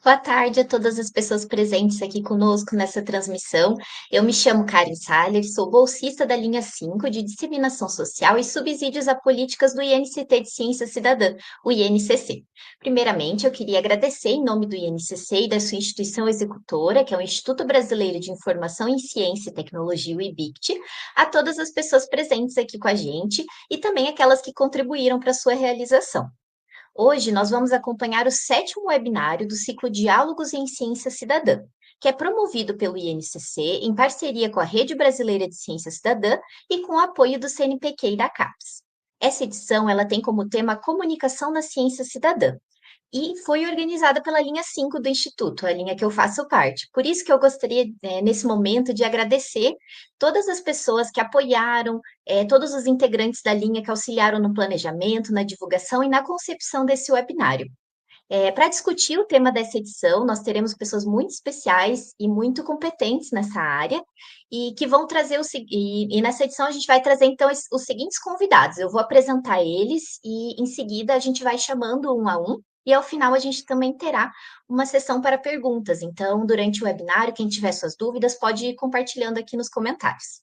Boa tarde a todas as pessoas presentes aqui conosco nessa transmissão. Eu me chamo Karen Saller, sou bolsista da linha 5 de Disseminação Social e Subsídios a Políticas do INCT de Ciência Cidadã, o INCC. Primeiramente, eu queria agradecer em nome do INCC e da sua instituição executora, que é o Instituto Brasileiro de Informação em Ciência e Tecnologia, o IBICT, a todas as pessoas presentes aqui com a gente e também aquelas que contribuíram para a sua realização. Hoje nós vamos acompanhar o sétimo webinário do ciclo Diálogos em Ciência Cidadã, que é promovido pelo INCC em parceria com a Rede Brasileira de Ciência Cidadã e com o apoio do CNPq e da CAPES. Essa edição ela tem como tema Comunicação na Ciência Cidadã e foi organizada pela linha 5 do Instituto, a linha que eu faço parte. Por isso que eu gostaria, nesse momento, de agradecer todas as pessoas que apoiaram, todos os integrantes da linha que auxiliaram no planejamento, na divulgação e na concepção desse webinário. Para discutir o tema dessa edição, nós teremos pessoas muito especiais e muito competentes nessa área e que vão trazer e nessa edição a gente vai trazer então os seguintes convidados. Eu vou apresentar eles e em seguida a gente vai chamando um a um e ao final a gente também terá uma sessão para perguntas. Então, durante o webinário, quem tiver suas dúvidas pode ir compartilhando aqui nos comentários.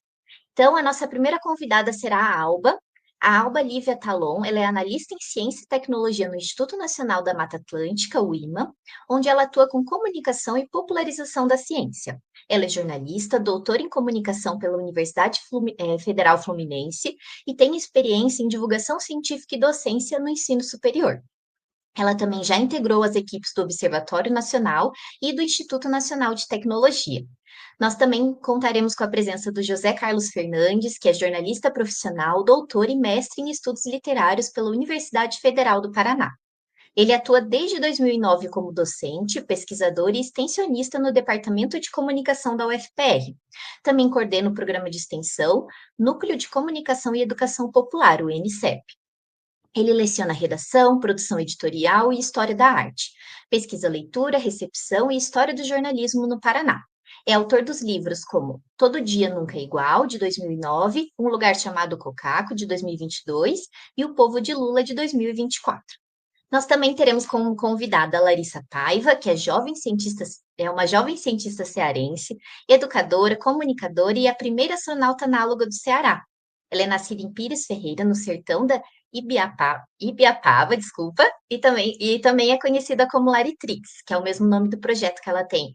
Então, a nossa primeira convidada será a Alba. A Alba Lívia Talon, ela é analista em Ciência e Tecnologia no Instituto Nacional da Mata Atlântica, o IMA, onde ela atua com comunicação e popularização da ciência. Ela é jornalista, doutora em comunicação pela Universidade Federal Fluminense e tem experiência em divulgação científica e docência no ensino superior. Ela também já integrou as equipes do Observatório Nacional e do Instituto Nacional de Tecnologia. Nós também contaremos com a presença do José Carlos Fernandes, que é jornalista profissional, doutor e mestre em estudos literários pela Universidade Federal do Paraná. Ele atua desde 2009 como docente, pesquisador e extensionista no Departamento de Comunicação da UFPR. Também coordena o programa de extensão Núcleo de Comunicação e Educação Popular, o NCEP. Ele leciona redação, produção editorial e história da arte. Pesquisa leitura, recepção e história do jornalismo no Paraná. É autor dos livros como Todo Dia Nunca é Igual, de 2009, Um Lugar Chamado Cocaco, de 2022 e O Povo de Lula, de 2024. Nós também teremos como convidada a Larissa Paiva, que é uma jovem cientista cearense, educadora, comunicadora e a primeira astronauta análoga do Ceará. Ela é nascida em Pires Ferreira, no sertão da Ibiapaba, desculpa, e também é conhecida como Laritrix, que é o mesmo nome do projeto que ela tem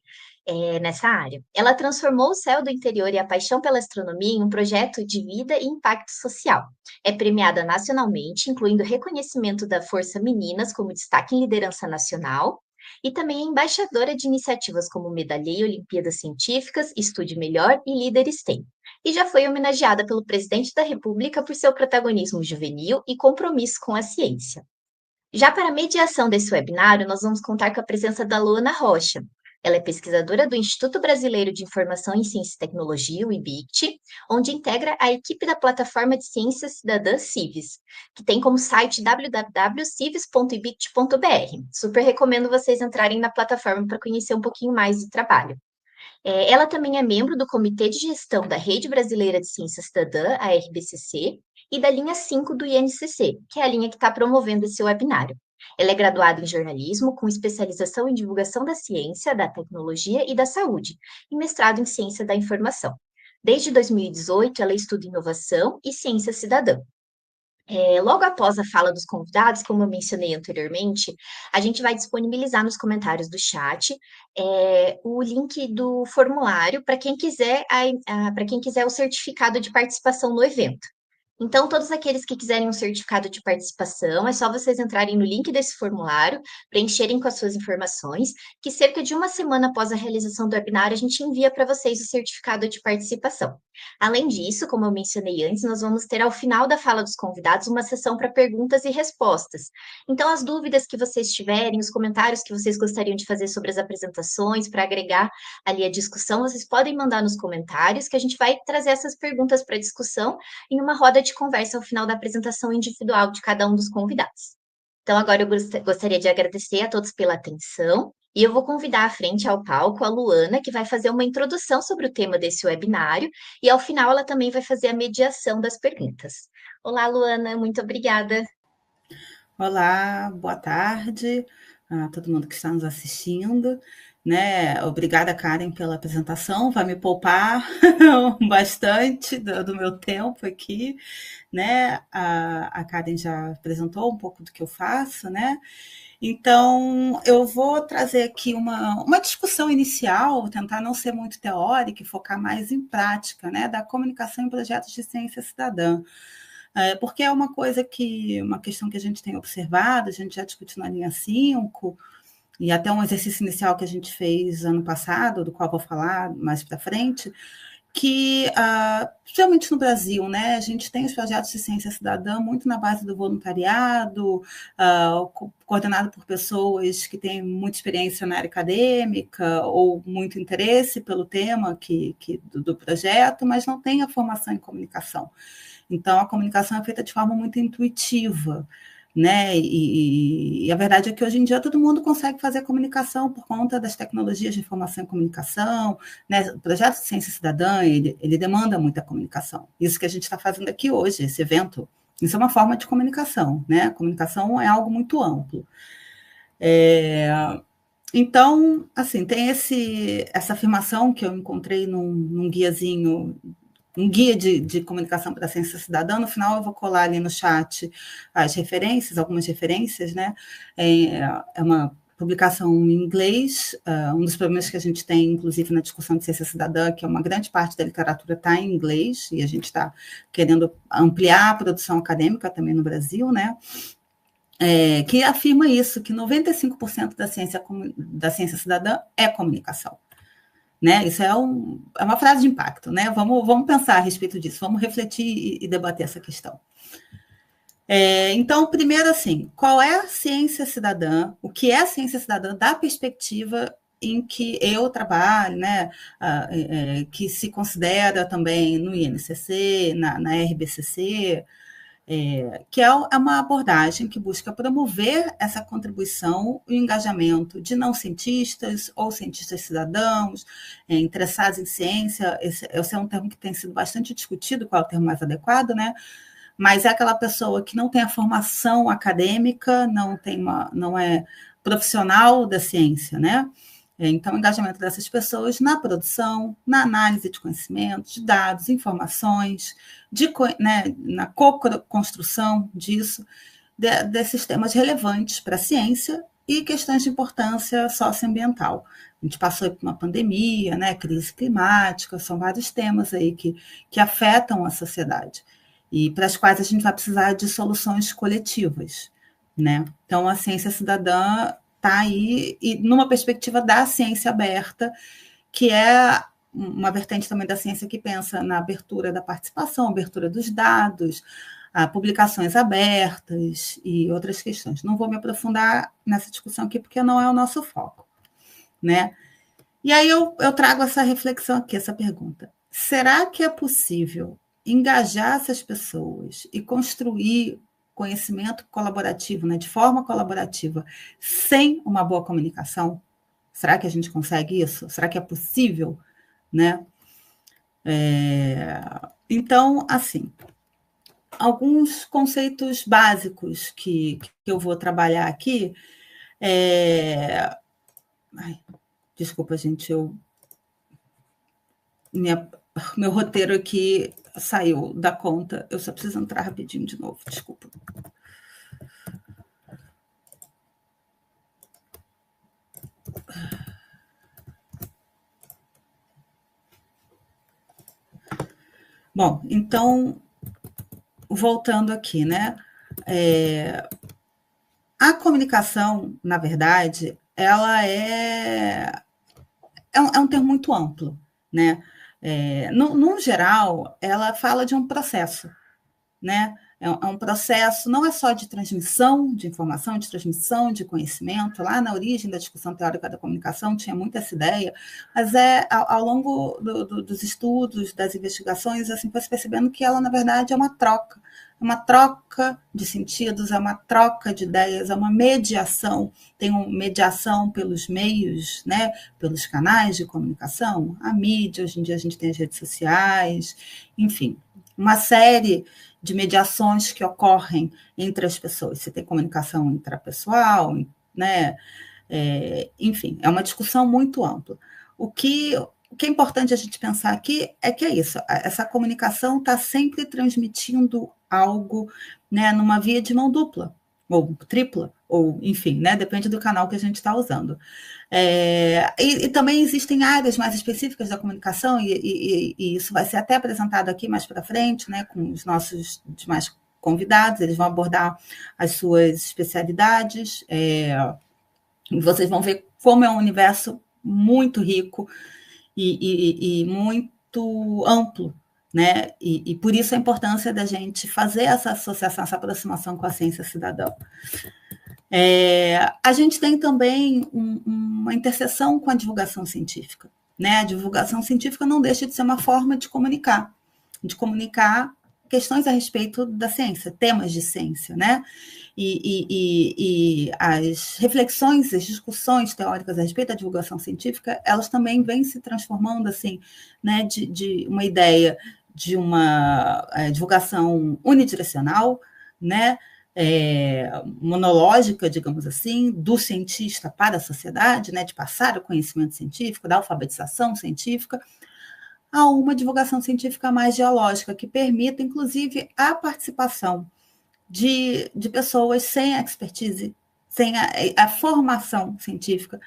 nessa área. Ela transformou o céu do interior e a paixão pela astronomia em um projeto de vida e impacto social. É premiada nacionalmente, incluindo reconhecimento da Força Meninas como destaque em liderança nacional, e também é embaixadora de iniciativas como Medalhei Olimpíadas Científicas, Estude Melhor e Líderes Têm. E já foi homenageada pelo presidente da República por seu protagonismo juvenil e compromisso com a ciência. Já para a mediação desse webinário, nós vamos contar com a presença da Luana Rocha. Ela é pesquisadora do Instituto Brasileiro de Informação em Ciência e Tecnologia, o IBICT, onde integra a equipe da plataforma de Ciência Cidadã Cives, que tem como site www.cives.ibict.br. Super recomendo vocês entrarem na plataforma para conhecer um pouquinho mais do trabalho. Ela também é membro do Comitê de Gestão da Rede Brasileira de Ciência Cidadã, a RBCC, e da linha 5 do INCC, que é a linha que está promovendo esse webinário. Ela é graduada em jornalismo, com especialização em divulgação da ciência, da tecnologia e da saúde, e mestrado em ciência da informação. Desde 2018, ela estuda inovação e ciência cidadã. Logo após a fala dos convidados, como eu mencionei anteriormente, a gente vai disponibilizar nos comentários do chat o link do formulário para quem quiser para quem quiser o certificado de participação no evento. Então, todos aqueles que quiserem um certificado de participação, é só vocês entrarem no link desse formulário, preencherem com as suas informações, que cerca de uma semana após a realização do webinário, a gente envia para vocês o certificado de participação. Além disso, como eu mencionei antes, nós vamos ter ao final da fala dos convidados uma sessão para perguntas e respostas. Então, as dúvidas que vocês tiverem, os comentários que vocês gostariam de fazer sobre as apresentações, para agregar ali a discussão, vocês podem mandar nos comentários, que a gente vai trazer essas perguntas para discussão em uma roda de conversa ao final da apresentação individual de cada um dos convidados. Então, agora eu gostaria de agradecer a todos pela atenção e eu vou convidar à frente ao palco a Luana, que vai fazer uma introdução sobre o tema desse webinário e ao final ela também vai fazer a mediação das perguntas. Olá, Luana, muito obrigada. Olá, boa tarde. a todo mundo que está nos assistindo, né? Obrigada, Karen, pela apresentação, vai me poupar bastante do meu tempo aqui, né? A Karen já apresentou um pouco do que eu faço, né? Então, eu vou trazer aqui uma discussão inicial, vou tentar não ser muito teórica e focar mais em prática, né, da comunicação em projetos de ciência cidadã. Porque é uma questão que a gente tem observado, a gente já discutiu na linha 5, e até um exercício inicial que a gente fez ano passado, do qual vou falar mais para frente, que, principalmente no Brasil, né, a gente tem os projetos de ciência cidadã muito na base do voluntariado, coordenado por pessoas que têm muita experiência na área acadêmica ou muito interesse pelo tema do projeto, mas não tem a formação em comunicação. Então, a comunicação é feita de forma muito intuitiva, né? E a verdade é que hoje em dia todo mundo consegue fazer comunicação por conta das tecnologias de informação e comunicação, né? O projeto de ciência cidadã, ele demanda muita comunicação. Isso que a gente está fazendo aqui hoje, esse evento, isso é uma forma de comunicação, né? A comunicação é algo muito amplo. Então, assim, tem essa afirmação que eu encontrei num guiazinho, um guia de comunicação para a ciência cidadã. No final, eu vou colar ali no chat as referências, algumas referências, né? É uma publicação em inglês. Um dos problemas que a gente tem, inclusive, na discussão de ciência cidadã, que é uma grande parte da literatura está em inglês, e a gente está querendo ampliar a produção acadêmica também no Brasil, né? Que afirma isso, que 95% da ciência cidadã é comunicação. Né? Isso é uma frase de impacto, né? Vamos pensar a respeito disso, vamos refletir e debater essa questão. Então, primeiro, assim, qual é a ciência cidadã? O que é a ciência cidadã da perspectiva em que eu trabalho, né? Que se considera também no INCC, na RBCC, que é uma abordagem que busca promover essa contribuição e o engajamento de não cientistas ou cientistas cidadãos, interessados em ciência. Esse é um termo que tem sido bastante discutido, qual é o termo mais adequado, né? Mas é aquela pessoa que não tem a formação acadêmica, não é profissional da ciência, né? Então, o engajamento dessas pessoas na produção, na análise de conhecimento, de dados, informações, né, na co-construção disso, desses temas relevantes para a ciência e questões de importância socioambiental. A gente passou por uma pandemia, né, crise climática, são vários temas aí que afetam a sociedade e para as quais a gente vai precisar de soluções coletivas, né? Então, a ciência cidadã está aí, e numa perspectiva da ciência aberta, que é uma vertente também da ciência que pensa na abertura da participação, abertura dos dados, publicações abertas e outras questões. Não vou me aprofundar nessa discussão aqui, porque não é o nosso foco, né? E aí eu trago essa reflexão aqui, essa pergunta. Será que é possível engajar essas pessoas e construir conhecimento colaborativo, né, de forma colaborativa, sem uma boa comunicação? Será que a gente consegue isso? Será que é possível, né? Então, assim, alguns conceitos básicos que eu vou trabalhar aqui. Ai, desculpa, gente, meu roteiro aqui saiu da conta. Eu só preciso entrar rapidinho de novo, desculpa. Bom, então, voltando aqui, né? A comunicação, na verdade, ela é um termo muito amplo, né? No geral, ela fala de um processo, né? É um processo, não é só de transmissão de informação, de transmissão de conhecimento. Lá na origem da discussão teórica da comunicação tinha muito essa ideia, mas ao longo dos estudos, das investigações, assim, foi se percebendo que ela, na verdade, é uma troca de sentidos, é uma troca de ideias, é uma mediação. Tem uma mediação pelos meios, né, pelos canais de comunicação, a mídia, hoje em dia a gente tem as redes sociais, enfim, uma série de mediações que ocorrem entre as pessoas. Você tem comunicação intrapessoal, né? Enfim, é uma discussão muito ampla. O que é importante a gente pensar aqui é que é isso, essa comunicação está sempre transmitindo algo, né, numa via de mão dupla, ou tripla, ou enfim, né, depende do canal que a gente está usando. E também existem áreas mais específicas da comunicação, e isso vai ser até apresentado aqui mais para frente, né, com os nossos demais convidados, eles vão abordar as suas especialidades, e vocês vão ver como é um universo muito rico e muito amplo, né? E por isso a importância da gente fazer essa associação, essa aproximação com a ciência cidadã. A gente tem também uma interseção com a divulgação científica, né? A divulgação científica não deixa de ser uma forma de comunicar questões a respeito da ciência, temas de ciência, né? E as reflexões, as discussões teóricas a respeito da divulgação científica, elas também vêm se transformando assim, né, de uma ideia de uma divulgação unidirecional, né, monológica, digamos assim, do cientista para a sociedade, né, de passar o conhecimento científico, da alfabetização científica, a uma divulgação científica mais dialógica, que permita, inclusive, a participação de pessoas sem expertise, sem a formação científica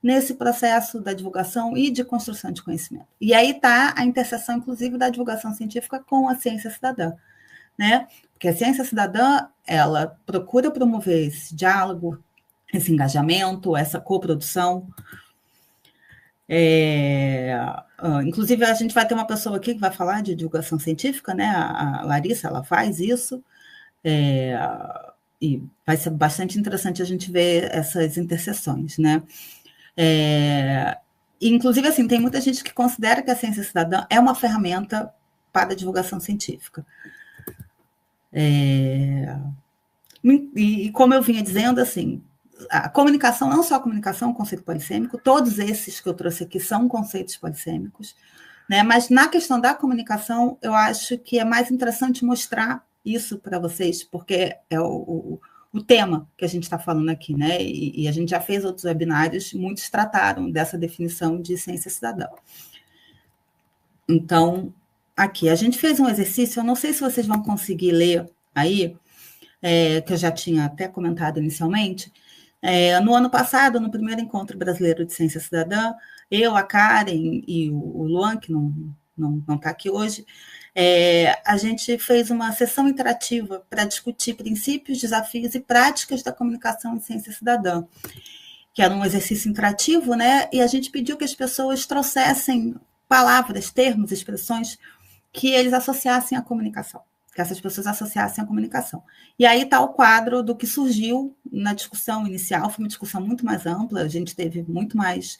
nesse processo da divulgação e de construção de conhecimento. E aí está a interseção, inclusive, da divulgação científica com a ciência cidadã, né? Porque a ciência cidadã, ela procura promover esse diálogo, esse engajamento, essa coprodução. Inclusive, a gente vai ter uma pessoa aqui que vai falar de divulgação científica, né? A Larissa, ela faz isso. E vai ser bastante interessante a gente ver essas interseções, né? Inclusive, assim, tem muita gente que considera que a ciência cidadã é uma ferramenta para a divulgação científica. E como eu vinha dizendo, assim, a comunicação, não só a comunicação, é um conceito polissêmico, todos esses que eu trouxe aqui são conceitos polissêmicos, né? Mas na questão da comunicação, eu acho que é mais interessante mostrar isso para vocês, porque é o tema que a gente está falando aqui, né? E a gente já fez outros webinários, muitos trataram dessa definição de ciência cidadã. Então, aqui, a gente fez um exercício, eu não sei se vocês vão conseguir ler aí, que eu já tinha até comentado inicialmente. No ano passado, no primeiro encontro brasileiro de ciência cidadã, eu, a Karen e o Luan, que não está aqui hoje, a gente fez uma sessão interativa para discutir princípios, desafios e práticas da comunicação em ciência cidadã, que era um exercício interativo, né? E a gente pediu que as pessoas trouxessem palavras, termos, expressões que eles associassem à comunicação, que essas pessoas associassem à comunicação. E aí está o quadro do que surgiu na discussão inicial, foi uma discussão muito mais ampla, a gente teve muito mais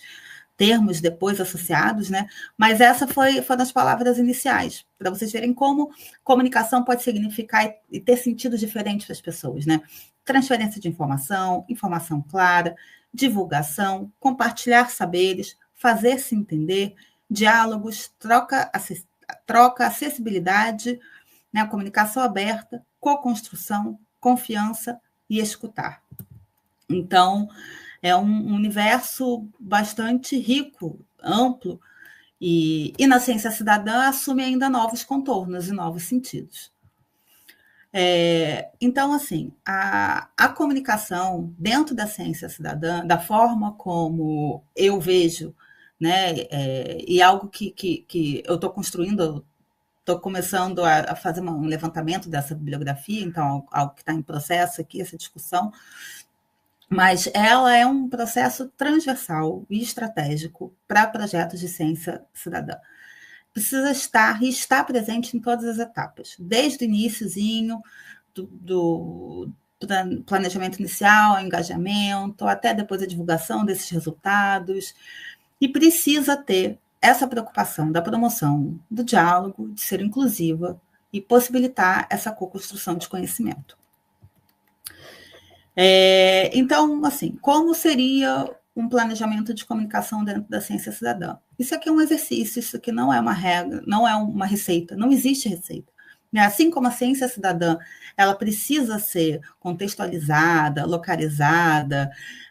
termos depois associados, né? Mas essa foram as palavras iniciais, para vocês verem como comunicação pode significar e ter sentidos diferentes para as pessoas, né? Transferência de informação, informação clara, divulgação, compartilhar saberes, fazer-se entender, diálogos, troca, acessibilidade, né? Comunicação aberta, co-construção, confiança e escutar. Então, é um universo bastante rico, amplo, e na ciência cidadã assume ainda novos contornos e novos sentidos. Então, assim, a comunicação dentro da ciência cidadã, da forma como eu vejo, né, e algo que eu estou construindo, estou começando a fazer um levantamento dessa bibliografia, então, algo que está em processo aqui, essa discussão, mas ela é um processo transversal e estratégico para projetos de ciência cidadã. Precisa estar e estar presente em todas as etapas, desde o iniciozinho do planejamento inicial, engajamento, até depois a divulgação desses resultados, e precisa ter essa preocupação da promoção do diálogo, de ser inclusiva e possibilitar essa co-construção de conhecimento. Então, assim, como seria um planejamento de comunicação dentro da ciência cidadã? Isso aqui é um exercício, isso aqui não é uma regra, não é uma receita, não existe receita, Assim como a ciência cidadã, ela precisa ser contextualizada, localizada,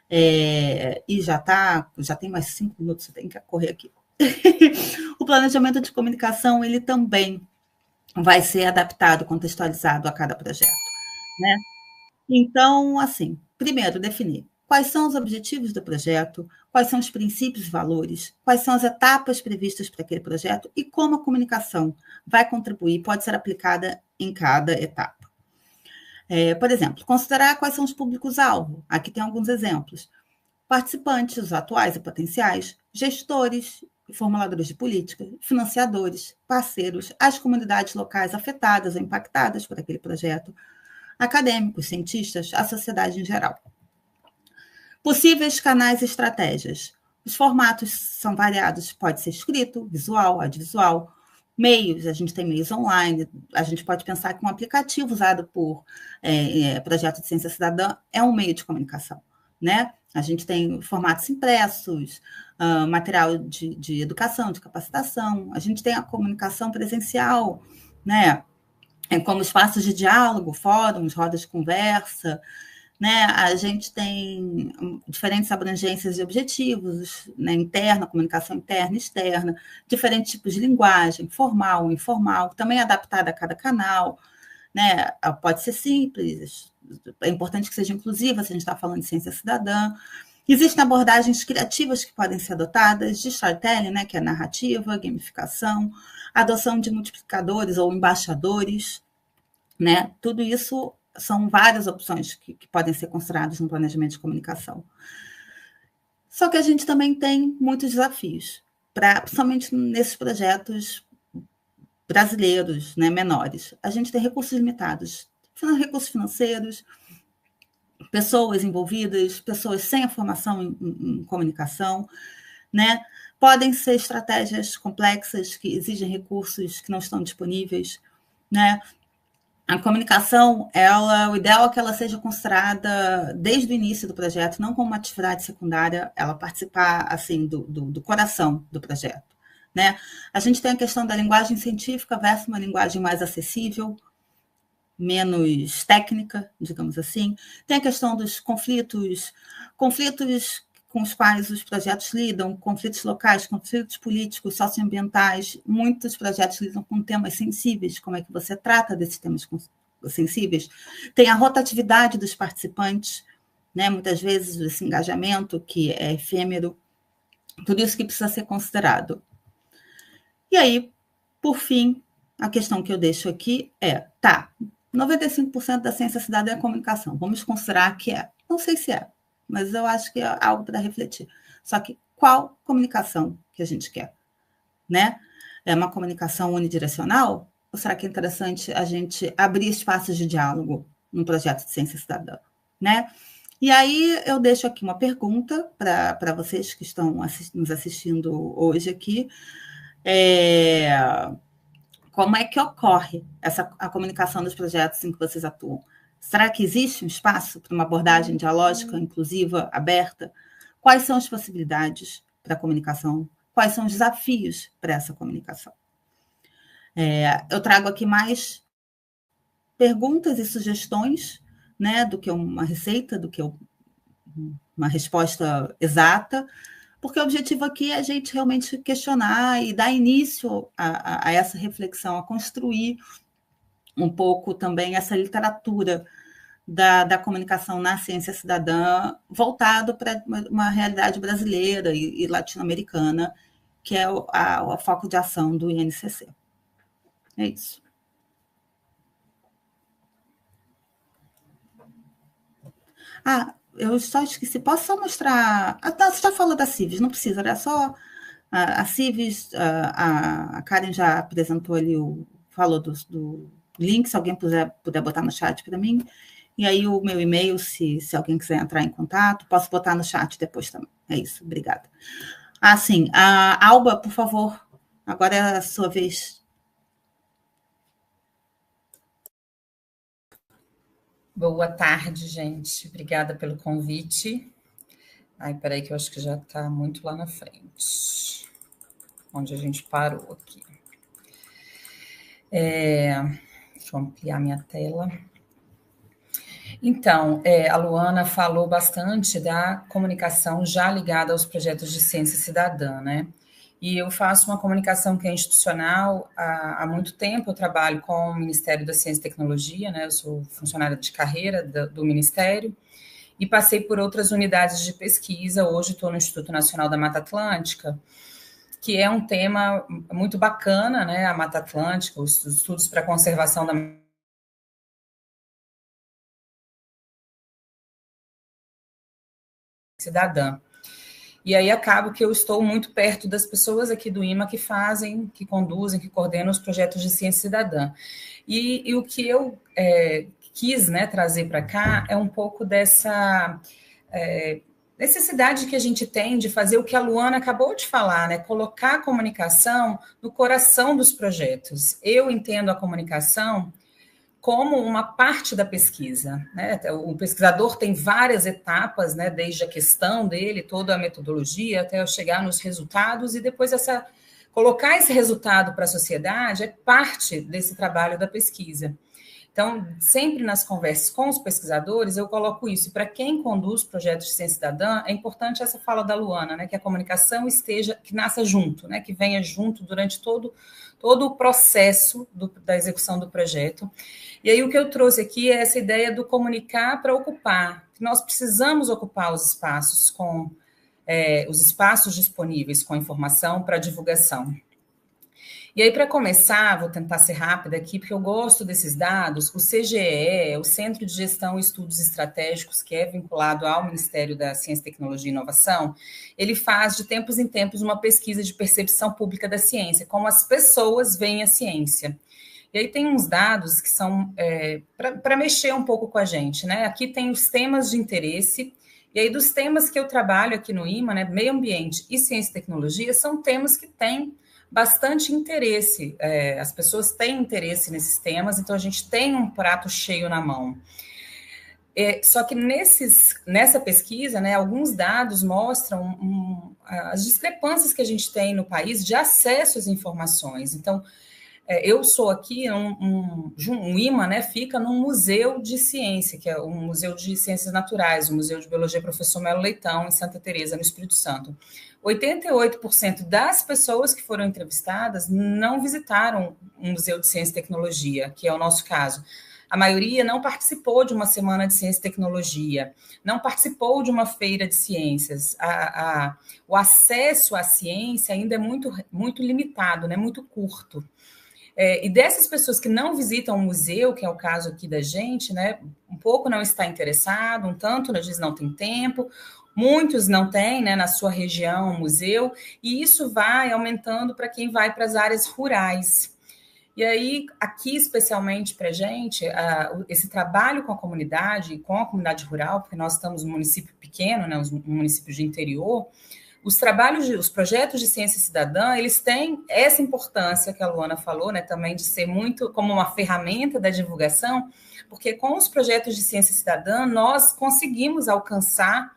e já tem mais 5 minutos, você tem que correr aqui. O planejamento de comunicação, ele também vai ser adaptado, contextualizado a cada projeto, né? Então, assim, primeiro, definir quais são os objetivos do projeto, quais são os princípios e valores, quais são as etapas previstas para aquele projeto e como a comunicação vai contribuir, pode ser aplicada em cada etapa. Por exemplo, considerar quais são os públicos-alvo. Aqui tem alguns exemplos. Participantes atuais e potenciais, gestores, formuladores de política, financiadores, parceiros, as comunidades locais afetadas ou impactadas por aquele projeto, acadêmicos, cientistas, a sociedade em geral. Possíveis canais e estratégias. Os formatos são variados, pode ser escrito, visual, audiovisual, meios, a gente tem meios online, a gente pode pensar que um aplicativo usado por projeto de ciência cidadã é um meio de comunicação, né? A gente tem formatos impressos, material de educação, de capacitação, a gente tem a comunicação presencial, né? Como espaços de diálogo, fóruns, rodas de conversa, né? A gente tem diferentes abrangências de objetivos, né? Interna, comunicação interna e externa, diferentes tipos de linguagem, formal, informal, também adaptada a cada canal, né? Pode ser simples, é importante que seja inclusiva, se a gente está falando de ciência cidadã. Existem abordagens criativas que podem ser adotadas, de storytelling, né? Que é narrativa, gamificação, adoção de multiplicadores ou embaixadores, né? Tudo isso são várias opções que podem ser consideradas no planejamento de comunicação. Só que a gente também tem muitos desafios, principalmente nesses projetos brasileiros, né, menores. A gente tem recursos limitados, recursos financeiros, pessoas envolvidas, pessoas sem a formação em comunicação, né? Podem ser estratégias complexas que exigem recursos que não estão disponíveis, né? A comunicação, o ideal é que ela seja considerada desde o início do projeto, não como uma atividade secundária, ela participar assim do coração do projeto, né? A gente tem a questão da linguagem científica versus uma linguagem mais acessível, menos técnica, digamos assim. Tem a questão dos conflitos com os quais os projetos lidam, conflitos locais, conflitos políticos, socioambientais. Muitos projetos lidam com temas sensíveis, como é que você trata desses temas sensíveis. Tem a rotatividade dos participantes, né? Muitas vezes esse engajamento que é efêmero, tudo isso que precisa ser considerado. E aí, por fim, a questão que eu deixo aqui é, 95% da ciência cidadã é comunicação. Vamos considerar que é. Não sei se é, mas eu acho que é algo para refletir. Só que qual comunicação que a gente quer? Né? É uma comunicação unidirecional? Ou será que é interessante a gente abrir espaços de diálogo num projeto de ciência cidadã? Né? E aí eu deixo aqui uma pergunta para vocês que estão nos assistindo hoje aqui. Como é que ocorre a comunicação dos projetos em que vocês atuam? Será que existe um espaço para uma abordagem dialógica, inclusiva, aberta? Quais são as possibilidades para a comunicação? Quais são os desafios para essa comunicação? Eu trago aqui mais perguntas e sugestões, né, do que uma receita, do que uma resposta exata, porque o objetivo aqui é a gente realmente questionar e dar início a essa reflexão, a construir um pouco também essa literatura da comunicação na ciência cidadã, voltado para uma realidade brasileira e latino-americana, que é o foco de ação do INCC. É isso. Eu só esqueci. Posso só mostrar? Você já falou da Civis, não precisa, era só a Civis. A Karen já apresentou ali, falou do link, se alguém puder botar no chat para mim. E aí o meu e-mail, se alguém quiser entrar em contato, posso botar no chat depois também. É isso, obrigada. Sim, a Alba, por favor, agora é a sua vez. Boa tarde, gente. Obrigada pelo convite. Peraí que eu acho que já está muito lá na frente, onde a gente parou aqui. Deixa eu ampliar minha tela. Então, a Luana falou bastante da comunicação já ligada aos projetos de ciência cidadã, né? E eu faço uma comunicação que é institucional há muito tempo. Eu trabalho com o Ministério da Ciência e Tecnologia, né? Eu sou funcionária de carreira do Ministério e passei por outras unidades de pesquisa. Hoje estou no Instituto Nacional da Mata Atlântica, que é um tema muito bacana, né? A Mata Atlântica, os estudos para a conservação da cidadã. E aí acabo que eu estou muito perto das pessoas aqui do IMA que fazem, que conduzem, que coordenam os projetos de ciência cidadã. E o que eu quis, né, trazer para cá é um pouco dessa necessidade que a gente tem de fazer o que a Luana acabou de falar, né, colocar a comunicação no coração dos projetos. Eu entendo a comunicação como uma parte da pesquisa, né? O pesquisador tem várias etapas, né? Desde a questão dele, toda a metodologia, até eu chegar nos resultados, e depois colocar esse resultado para a sociedade é parte desse trabalho da pesquisa. Então, sempre nas conversas com os pesquisadores, eu coloco isso. Para quem conduz projetos de ciência cidadã, é importante essa fala da Luana, né? Que a comunicação que nasça junto, né? Que venha junto durante todo o processo da execução do projeto. E aí o que eu trouxe aqui é essa ideia do comunicar para ocupar. Nós precisamos ocupar os espaços disponíveis com informação para divulgação. E aí, para começar, vou tentar ser rápida aqui, porque eu gosto desses dados. O CGE, o Centro de Gestão e Estudos Estratégicos, que é vinculado ao Ministério da Ciência, Tecnologia e Inovação, ele faz, de tempos em tempos, uma pesquisa de percepção pública da ciência, como as pessoas veem a ciência. E aí tem uns dados que são para mexer um pouco com a gente, né? Aqui tem os temas de interesse, e aí dos temas que eu trabalho aqui no IMA, né, meio ambiente e ciência e tecnologia, são temas que têm bastante interesse, as pessoas têm interesse nesses temas, então a gente tem um prato cheio na mão. Só que nessa pesquisa, né, alguns dados mostram as discrepâncias que a gente tem no país de acesso às informações. Então, eu sou aqui, um IMA, né, fica num museu de ciência, que é um museu de ciências naturais, o Museu de Biologia Professor Melo Leitão, em Santa Teresa, no Espírito Santo. 88% das pessoas que foram entrevistadas não visitaram um museu de ciência e tecnologia, que é o nosso caso. A maioria não participou de uma semana de ciência e tecnologia, não participou de uma feira de ciências. O acesso à ciência ainda é muito limitado, né, muito curto. E dessas pessoas que não visitam o museu, que é o caso aqui da gente, né, um pouco não está interessado, um tanto às vezes não tem tempo, muitos não têm, né, na sua região um museu, e isso vai aumentando para quem vai para as áreas rurais. E aí, aqui especialmente para a gente, esse trabalho com a comunidade rural, porque nós estamos num município pequeno, né, um município de interior, os projetos de ciência cidadã, eles têm essa importância que a Luana falou, né, também de ser muito como uma ferramenta da divulgação, porque com os projetos de ciência cidadã, nós conseguimos alcançar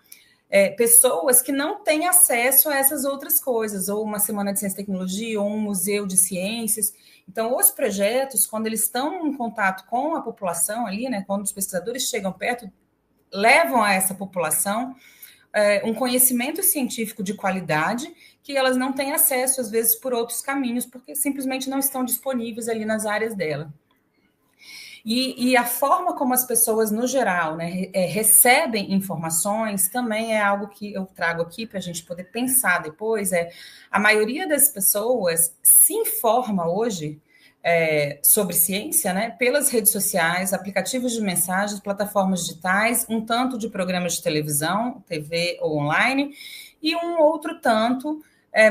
pessoas que não têm acesso a essas outras coisas, ou uma semana de ciência e tecnologia, ou um museu de ciências. Então, os projetos, quando eles estão em contato com a população ali, né, quando os pesquisadores chegam perto, levam a essa população um conhecimento científico de qualidade que elas não têm acesso, às vezes, por outros caminhos, porque simplesmente não estão disponíveis ali nas áreas dela. E a forma como as pessoas, no geral, né, recebem informações também é algo que eu trago aqui para a gente poder pensar depois. A maioria das pessoas se informa hoje sobre ciência, né, pelas redes sociais, aplicativos de mensagens, plataformas digitais, um tanto de programas de televisão, TV ou online, e um outro tanto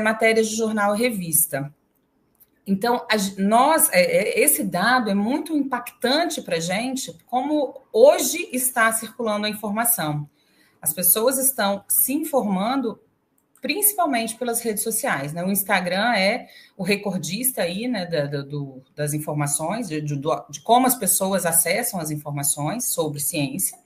matérias de jornal e revista. Então, esse dado é muito impactante para a gente, como hoje está circulando a informação. As pessoas estão se informando principalmente pelas redes sociais, né? O Instagram é o recordista aí, né, das informações, de como as pessoas acessam as informações sobre ciência,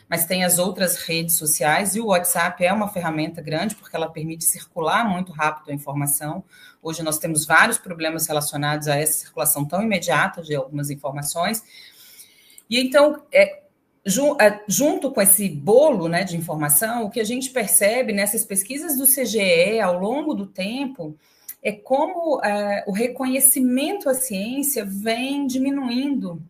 mas tem as outras redes sociais, e o WhatsApp é uma ferramenta grande, porque ela permite circular muito rápido a informação. Hoje nós temos vários problemas relacionados a essa circulação tão imediata de algumas informações. E então, junto com esse bolo, né, de informação, o que a gente percebe nessas pesquisas do CGE ao longo do tempo é como o reconhecimento à ciência vem diminuindo.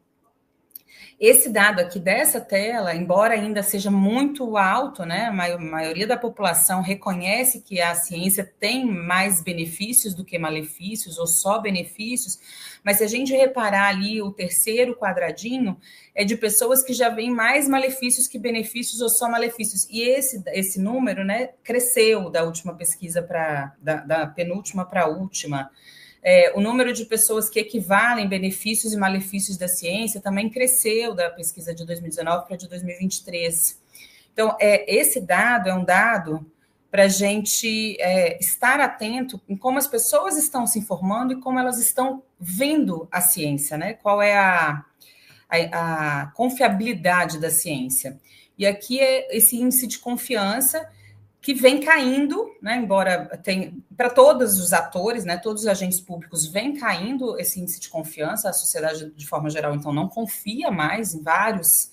Esse dado aqui dessa tela, embora ainda seja muito alto, né, a maioria da população reconhece que a ciência tem mais benefícios do que malefícios, ou só benefícios, mas se a gente reparar ali o terceiro quadradinho, é de pessoas que já veem mais malefícios que benefícios, ou só malefícios. E esse número, né, cresceu da última pesquisa da penúltima para a última. O número de pessoas que equivalem benefícios e malefícios da ciência também cresceu da pesquisa de 2019 para a de 2023. Então, esse dado é um dado para a gente estar atento em como as pessoas estão se informando e como elas estão vendo a ciência, né? Qual é a confiabilidade da ciência. E aqui é esse índice de confiança que vem caindo, né, embora para todos os atores, né, todos os agentes públicos, vem caindo esse índice de confiança, a sociedade, de forma geral, então, não confia mais em vários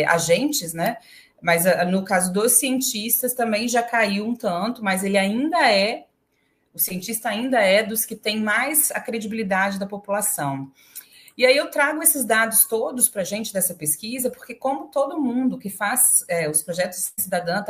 agentes, né, mas no caso dos cientistas também já caiu um tanto, mas o cientista ainda é dos que tem mais a credibilidade da população. E aí eu trago esses dados todos para a gente dessa pesquisa, porque como todo mundo que faz os projetos cidadã,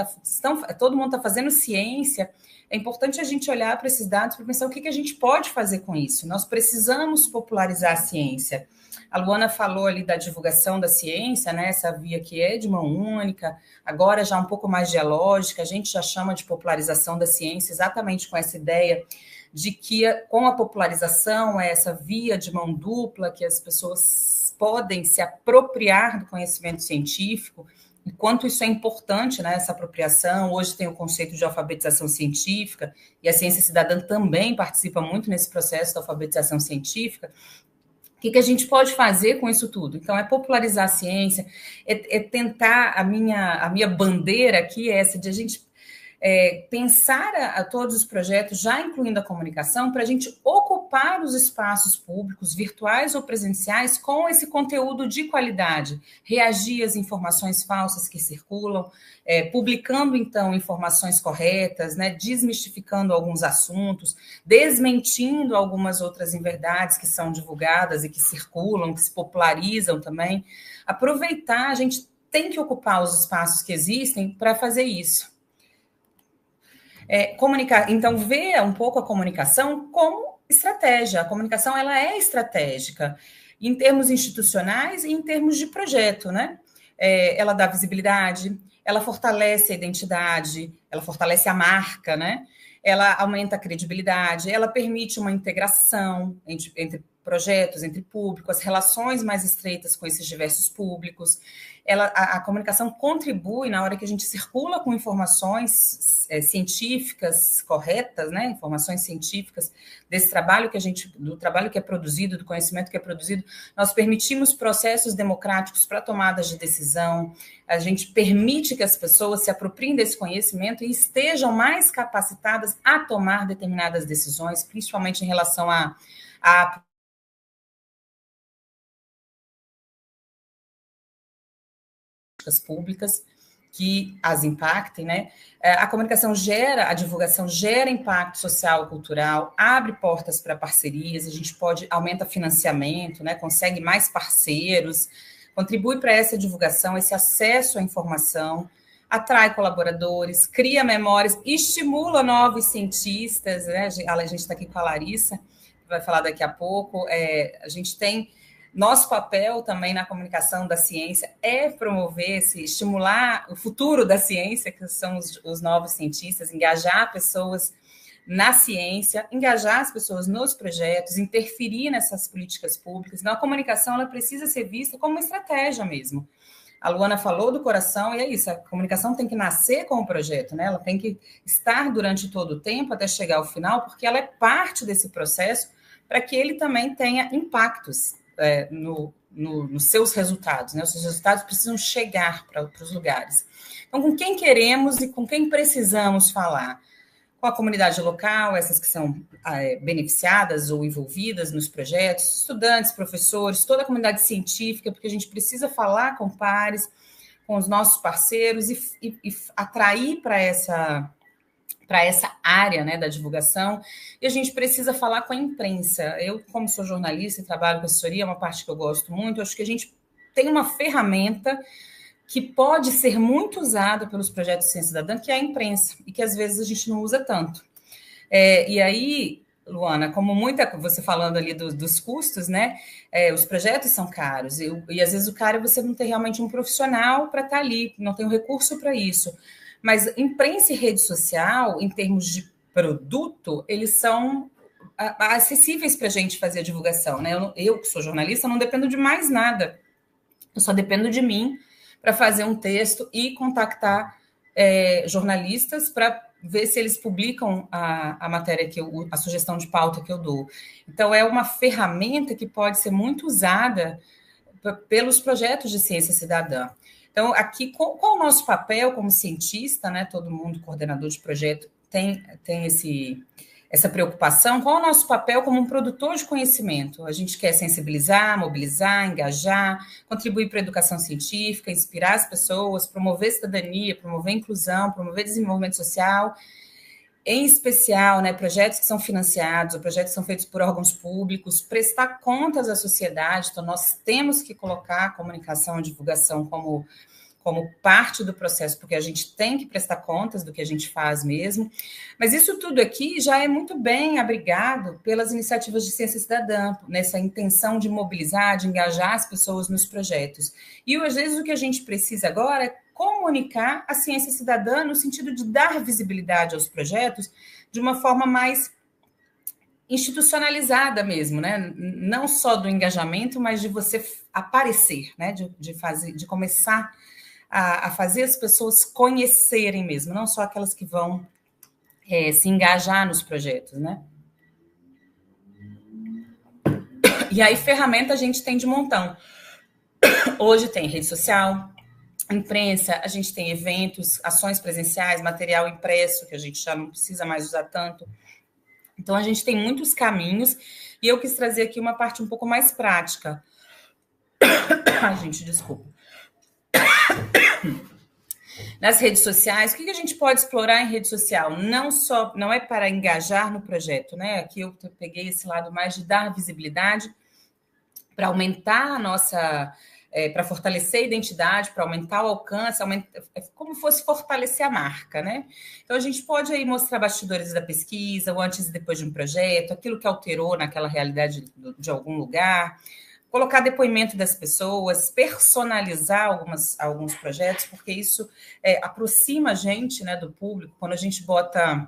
todo mundo está fazendo ciência, é importante a gente olhar para esses dados para pensar o que a gente pode fazer com isso. Nós precisamos popularizar a ciência. A Luana falou ali da divulgação da ciência, né? Essa via que é de mão única, agora já um pouco mais dialógica, a gente já chama de popularização da ciência, exatamente com essa ideia de que com a popularização, essa via de mão dupla, que as pessoas podem se apropriar do conhecimento científico, e quanto isso é importante, né, essa apropriação. Hoje tem o conceito de alfabetização científica, e a ciência cidadã também participa muito nesse processo da alfabetização científica. O que a gente pode fazer com isso tudo? Então, é popularizar a ciência, é tentar, a minha bandeira aqui é essa de a gente pensar a todos os projetos, já incluindo a comunicação, para a gente ocupar os espaços públicos, virtuais ou presenciais, com esse conteúdo de qualidade, reagir às informações falsas que circulam, publicando, então, informações corretas, né, desmistificando alguns assuntos, desmentindo algumas outras inverdades que são divulgadas e que circulam, que se popularizam também. Aproveitar, a gente tem que ocupar os espaços que existem para fazer isso. Então, ver um pouco a comunicação como estratégia. A comunicação, ela é estratégica em termos institucionais e em termos de projeto, né? Ela dá visibilidade, ela fortalece a identidade, ela fortalece a marca, né? Ela aumenta a credibilidade, ela permite uma integração entre projetos, entre público, as relações mais estreitas com esses diversos públicos. A comunicação contribui na hora que a gente circula com informações científicas corretas, né? Informações científicas desse trabalho do trabalho que é produzido, do conhecimento que é produzido. Nós permitimos processos democráticos para tomadas de decisão, a gente permite que as pessoas se apropriem desse conhecimento e estejam mais capacitadas a tomar determinadas decisões, principalmente em relação a públicas que as impactem, né? A comunicação a divulgação gera impacto social e cultural, abre portas para parcerias, a gente aumenta financiamento, né? Consegue mais parceiros, contribui para essa divulgação, esse acesso à informação, atrai colaboradores, cria memórias, estimula novos cientistas, né? A gente está aqui com a Larissa, que vai falar daqui a pouco. A gente tem nosso papel também na comunicação da ciência é promover, estimular o futuro da ciência, que são os novos cientistas, engajar pessoas na ciência, engajar as pessoas nos projetos, interferir nessas políticas públicas. Então, a comunicação ela precisa ser vista como uma estratégia mesmo. A Luana falou do coração, e é isso, a comunicação tem que nascer com o projeto, né? Ela tem que estar durante todo o tempo até chegar ao final, porque ela é parte desse processo para que ele também tenha impactos nos seus resultados, né? Os seus resultados precisam chegar para os lugares. Então, com quem queremos e com quem precisamos falar? Com a comunidade local, essas que são beneficiadas ou envolvidas nos projetos, estudantes, professores, toda a comunidade científica, porque a gente precisa falar com pares, com os nossos parceiros e atrair para essa área, né, da divulgação, e a gente precisa falar com a imprensa. Eu, como sou jornalista e trabalho com assessoria, é uma parte que eu gosto muito, acho que a gente tem uma ferramenta que pode ser muito usada pelos projetos de ciência cidadã, que é a imprensa, e que às vezes a gente não usa tanto. E aí, Luana, como você falando ali dos custos, né? Os projetos são caros, e às vezes o cara você não tem realmente um profissional para estar ali, não tem o recurso para isso. Mas imprensa e rede social, em termos de produto, eles são acessíveis para a gente fazer a divulgação, né? Eu, que sou jornalista, não dependo de mais nada. Eu só dependo de mim para fazer um texto e contactar jornalistas para ver se eles publicam a matéria a sugestão de pauta que eu dou. Então, é uma ferramenta que pode ser muito usada pelos projetos de ciência cidadã. Então, aqui, qual o nosso papel como cientista, né? Todo mundo, coordenador de projeto, tem essa preocupação. Qual é o nosso papel como um produtor de conhecimento? A gente quer sensibilizar, mobilizar, engajar, contribuir para a educação científica, inspirar as pessoas, promover cidadania, promover inclusão, promover desenvolvimento social, em especial, né, projetos que são financiados, ou projetos que são feitos por órgãos públicos, prestar contas à sociedade. Então, nós temos que colocar a comunicação e divulgação como parte do processo, porque a gente tem que prestar contas do que a gente faz mesmo. Mas isso tudo aqui já é muito bem abrigado pelas iniciativas de ciência cidadã, nessa intenção de mobilizar, de engajar as pessoas nos projetos. E, às vezes, o que a gente precisa agora é comunicar a ciência cidadã no sentido de dar visibilidade aos projetos de uma forma mais institucionalizada mesmo, né? Não só do engajamento, mas de você aparecer, né? De começar a fazer as pessoas conhecerem mesmo, não só aquelas que vão se engajar nos projetos, né? E aí, ferramenta a gente tem de montão. Hoje tem rede social, imprensa, a gente tem eventos, ações presenciais, material impresso, que a gente já não precisa mais usar tanto. Então, a gente tem muitos caminhos, e eu quis trazer aqui uma parte um pouco mais prática. Ai, gente, desculpa. Nas redes sociais, o que a gente pode explorar em rede social? Não é para engajar no projeto, né? Aqui eu peguei esse lado mais de dar visibilidade, para aumentar a nossa... para fortalecer a identidade, para aumentar o alcance, como fosse fortalecer a marca, né? Então, a gente pode aí mostrar bastidores da pesquisa, o antes e depois de um projeto, aquilo que alterou naquela realidade de algum lugar, colocar depoimento das pessoas, personalizar alguns projetos, porque isso aproxima a gente, né, do público. Quando a gente bota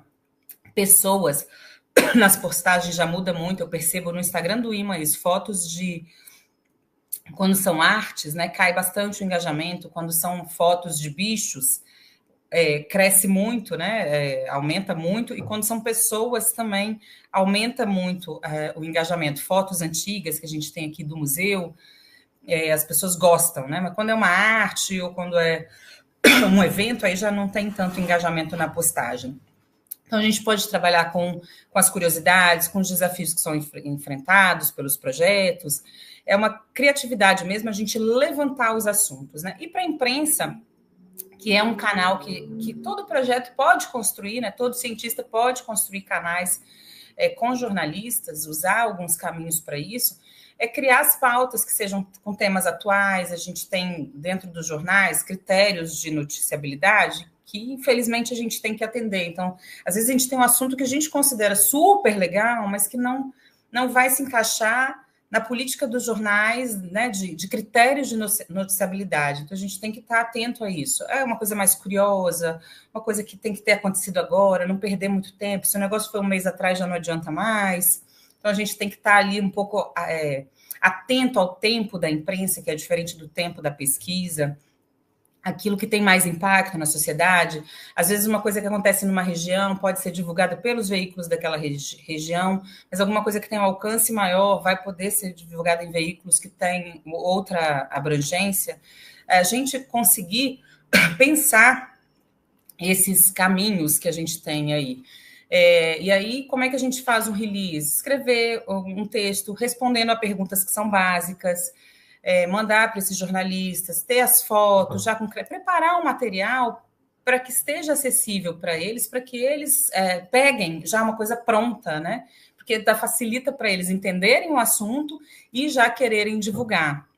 pessoas nas postagens, já muda muito. Eu percebo no Instagram do IMA isso, fotos de... Quando são artes, né, cai bastante o engajamento. Quando são fotos de bichos, cresce muito, né, aumenta muito. E quando são pessoas também, aumenta muito o engajamento. Fotos antigas que a gente tem aqui do museu, as pessoas gostam, né? Mas quando é uma arte ou quando é um evento, aí já não tem tanto engajamento na postagem. Então, a gente pode trabalhar com as curiosidades, com os desafios que são enfrentados pelos projetos. É uma criatividade mesmo a gente levantar os assuntos, né? E para a imprensa, que é um canal que todo projeto pode construir, né? Todo cientista pode construir canais com jornalistas, usar alguns caminhos para isso, criar as pautas que sejam com temas atuais. A gente tem, dentro dos jornais, critérios de noticiabilidade que, infelizmente, a gente tem que atender. Então, às vezes a gente tem um assunto que a gente considera super legal, mas que não vai se encaixar na política dos jornais, né, de critérios de noticiabilidade. Então, a gente tem que estar atento a isso. É uma coisa mais curiosa, uma coisa que tem que ter acontecido agora, não perder muito tempo. Se o negócio foi um mês atrás, já não adianta mais. Então, a gente tem que estar ali um pouco atento ao tempo da imprensa, que é diferente do tempo da pesquisa. aquilo que tem mais impacto na sociedade. Às vezes, uma coisa que acontece numa região pode ser divulgada pelos veículos daquela região, mas alguma coisa que tem um alcance maior vai poder ser divulgada em veículos que têm outra abrangência. A gente conseguir pensar esses caminhos que a gente tem aí. E aí, como é que a gente faz um release? Escrever um texto respondendo a perguntas que são básicas, mandar para esses jornalistas, ter as fotos, já preparar um material para que esteja acessível para eles, para que eles peguem já uma coisa pronta, né? Porque facilita para eles entenderem o assunto e já quererem divulgar.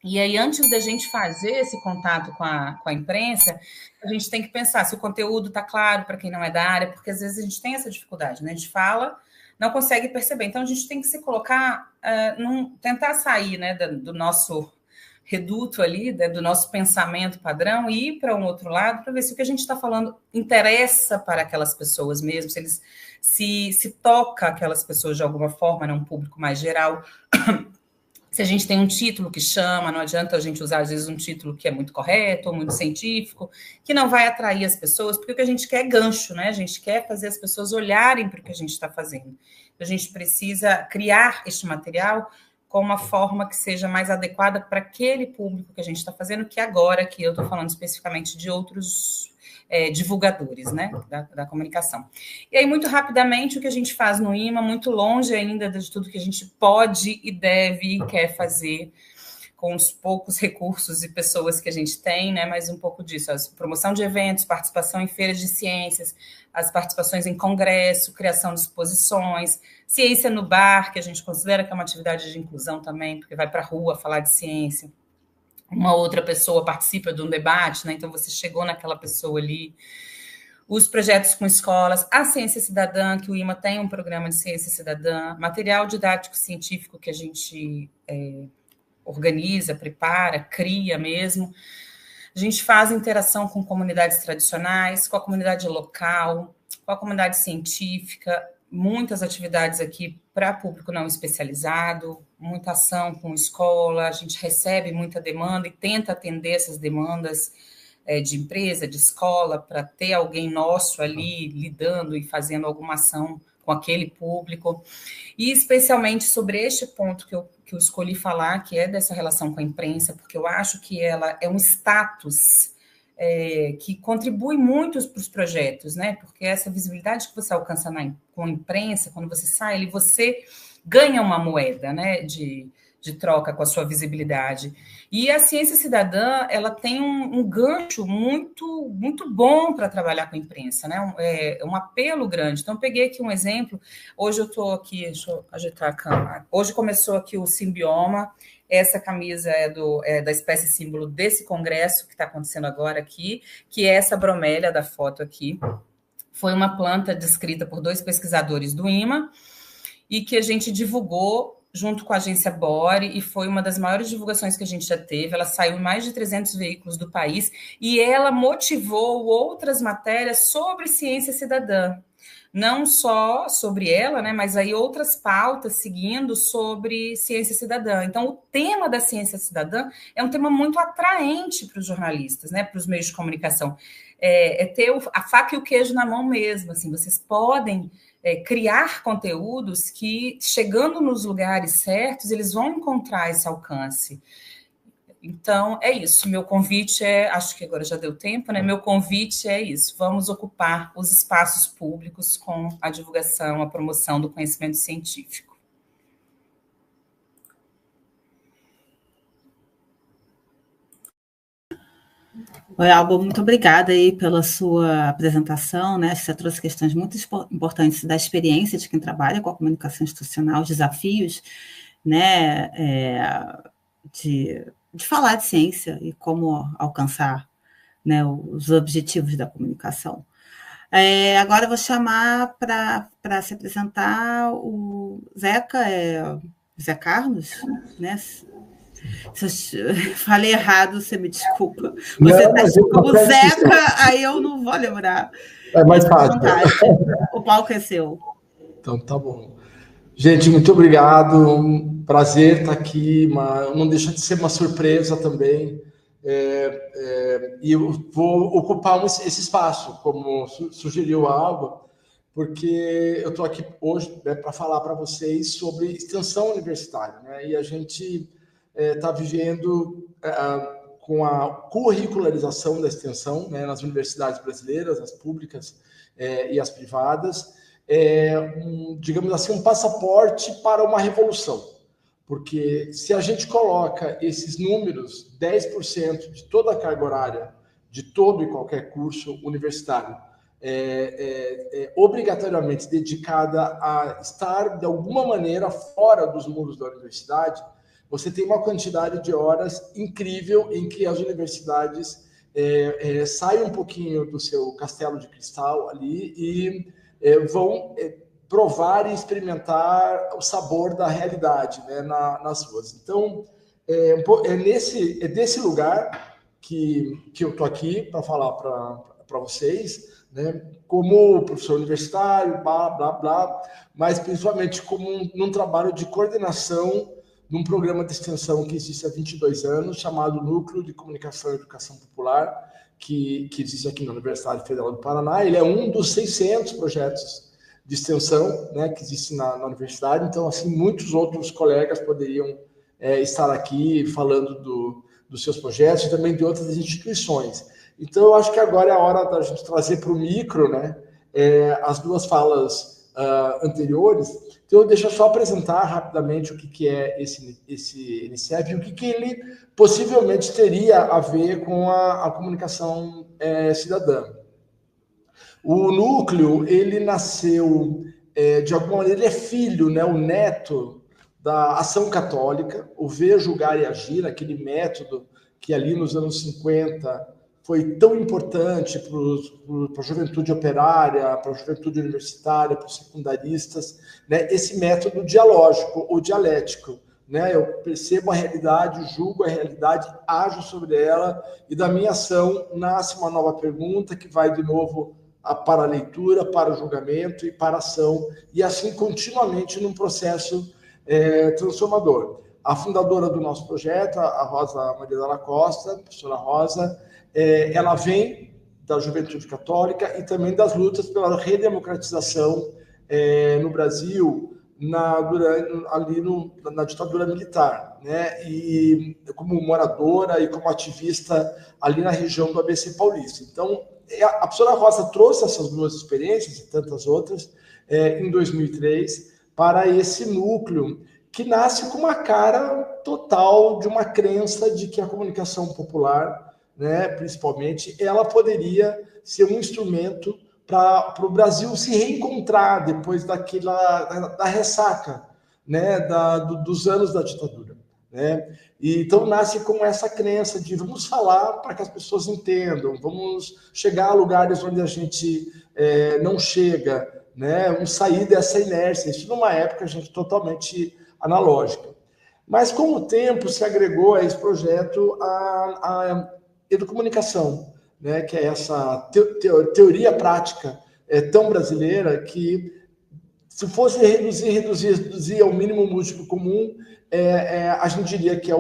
E aí, antes da gente fazer esse contato com a imprensa, a gente tem que pensar se o conteúdo está claro para quem não é da área, porque às vezes a gente tem essa dificuldade, né? A gente fala, não consegue perceber. Então, a gente tem que se colocar, tentar sair, né, do nosso reduto ali, do nosso pensamento padrão, e ir para um outro lado para ver se o que a gente está falando interessa para aquelas pessoas mesmo, se eles se toca aquelas pessoas de alguma forma, né, um público mais geral. Se a gente tem um título que chama, não adianta a gente usar, às vezes, um título que é muito correto ou muito científico, que não vai atrair as pessoas, porque o que a gente quer é gancho, né? A gente quer fazer as pessoas olharem para o que a gente está fazendo. A gente precisa criar este material com uma forma que seja mais adequada para aquele público que a gente está fazendo, que agora, que eu estou falando especificamente de outros divulgadores, né, da comunicação. E aí, muito rapidamente, o que a gente faz no IMA, muito longe ainda de tudo que a gente pode e deve e quer fazer com os poucos recursos e pessoas que a gente tem, né, mas um pouco disso, a promoção de eventos, participação em feiras de ciências, as participações em congresso, criação de exposições, ciência no bar, que a gente considera que é uma atividade de inclusão também, porque vai para a rua falar de ciência. Uma outra pessoa participa de um debate, né? Então você chegou naquela pessoa ali. Os projetos com escolas, a ciência cidadã, que o IMA tem um programa de ciência cidadã, material didático científico que a gente organiza, prepara, cria mesmo. A gente faz interação com comunidades tradicionais, com a comunidade local, com a comunidade científica, muitas atividades aqui para público não especializado, muita ação com escola, a gente recebe muita demanda e tenta atender essas demandas de empresa, de escola, para ter alguém nosso ali lidando e fazendo alguma ação com aquele público. E especialmente sobre este ponto que eu escolhi falar, que é dessa relação com a imprensa, porque eu acho que ela é um status que contribui muito para os projetos, né? Porque essa visibilidade que você alcança com a imprensa, quando você sai ali, você ganha uma moeda, né, de troca com a sua visibilidade. E a ciência cidadã, ela tem um gancho muito, muito bom para trabalhar com a imprensa, né? Um apelo grande. Então, eu peguei aqui um exemplo. Hoje eu estou aqui, deixa eu ajeitar a câmera. Hoje começou aqui o Simbioma. Essa camisa é da espécie símbolo desse congresso que está acontecendo agora aqui, que é essa bromélia da foto aqui. Foi uma planta descrita por 2 pesquisadores do IMA e que a gente divulgou junto com a agência Bore, e foi uma das maiores divulgações que a gente já teve. Ela saiu em mais de 300 veículos do país e ela motivou outras matérias sobre ciência cidadã. Não só sobre ela, né, mas aí outras pautas seguindo sobre ciência cidadã. Então, o tema da ciência cidadã é um tema muito atraente para os jornalistas, né, para os meios de comunicação. Ter a faca e o queijo na mão mesmo. Assim, vocês podem criar conteúdos que, chegando nos lugares certos, eles vão encontrar esse alcance. Então, é isso. Meu convite acho que agora já deu tempo, né? Meu convite é isso. Vamos ocupar os espaços públicos com a divulgação, a promoção do conhecimento científico. Oi, Alba, muito obrigada aí pela sua apresentação, né? Você trouxe questões muito importantes da experiência de quem trabalha com a comunicação institucional, os desafios, né, de falar de ciência e como alcançar, né, os objetivos da comunicação. Agora eu vou chamar para se apresentar o Zeca, Zé Carlos, né? Se eu falei errado, você me desculpa. Você está como Zeca, aí eu não vou lembrar. É mais fácil. O palco é seu. Então, tá bom. Gente, muito obrigado. Um prazer estar aqui. Não deixa de ser uma surpresa também E eu vou ocupar esse espaço, como sugeriu a Alba, porque eu estou aqui hoje, né, para falar para vocês sobre extensão universitária, né? E a gente está vivendo com a curricularização da extensão, né, nas universidades brasileiras, as públicas e as privadas, digamos assim, um passaporte para uma revolução. Porque se a gente coloca esses números, 10% de toda a carga horária de todo e qualquer curso universitário obrigatoriamente dedicada a estar, de alguma maneira, fora dos muros da universidade, você tem uma quantidade de horas incrível em que as universidades saem um pouquinho do seu castelo de cristal ali e vão provar e experimentar o sabor da realidade, né, nas ruas. Então, é desse lugar que eu estou aqui para falar para vocês, né, como professor universitário, blá, blá, blá, mas principalmente como num trabalho de coordenação de um programa de extensão que existe há 22 anos, chamado Núcleo de Comunicação e Educação Popular, que existe aqui na Universidade Federal do Paraná. Ele é um dos 600 projetos de extensão, né, que existe na universidade. Então, assim, muitos outros colegas poderiam estar aqui falando dos seus projetos e também de outras instituições. Então, eu acho que agora é a hora da gente trazer para o micro, né, as duas falas anteriores. Então, deixa eu só apresentar rapidamente o que é esse INICEP e o que ele possivelmente teria a ver com a comunicação cidadã. O núcleo, ele nasceu, de alguma maneira, ele é filho, né, o neto da Ação Católica, o Ver, Julgar e Agir, aquele método que ali nos anos 50 foi tão importante para a juventude operária, para a juventude universitária, para os secundaristas, né? Esse método dialógico ou dialético, né? Eu percebo a realidade, julgo a realidade, ajo sobre ela, e da minha ação nasce uma nova pergunta que vai de novo para a leitura, para o julgamento e para a ação, e assim continuamente num processo transformador. A fundadora do nosso projeto, a Rosa Maria Dalla Costa, a professora Rosa, ela vem da juventude católica e também das lutas pela redemocratização no Brasil, ali na ditadura militar, né? E como moradora e como ativista ali na região do ABC Paulista. Então, a professora Rosa trouxe essas duas experiências e tantas outras em 2003 para esse núcleo que nasce com uma cara total de uma crença de que a comunicação popular, né, principalmente, ela poderia ser um instrumento para o Brasil se reencontrar depois da ressaca, né, dos anos da ditadura, né? E, então nasce com essa crença de vamos falar para que as pessoas entendam, vamos chegar a lugares onde a gente não chega, né? Vamos sair dessa inércia. Isso numa época, gente, totalmente analógica. Mas com o tempo se agregou a esse projeto a educomunicação, né, que é essa teoria prática tão brasileira que, se fosse reduzir ao mínimo múltiplo comum, a gente diria que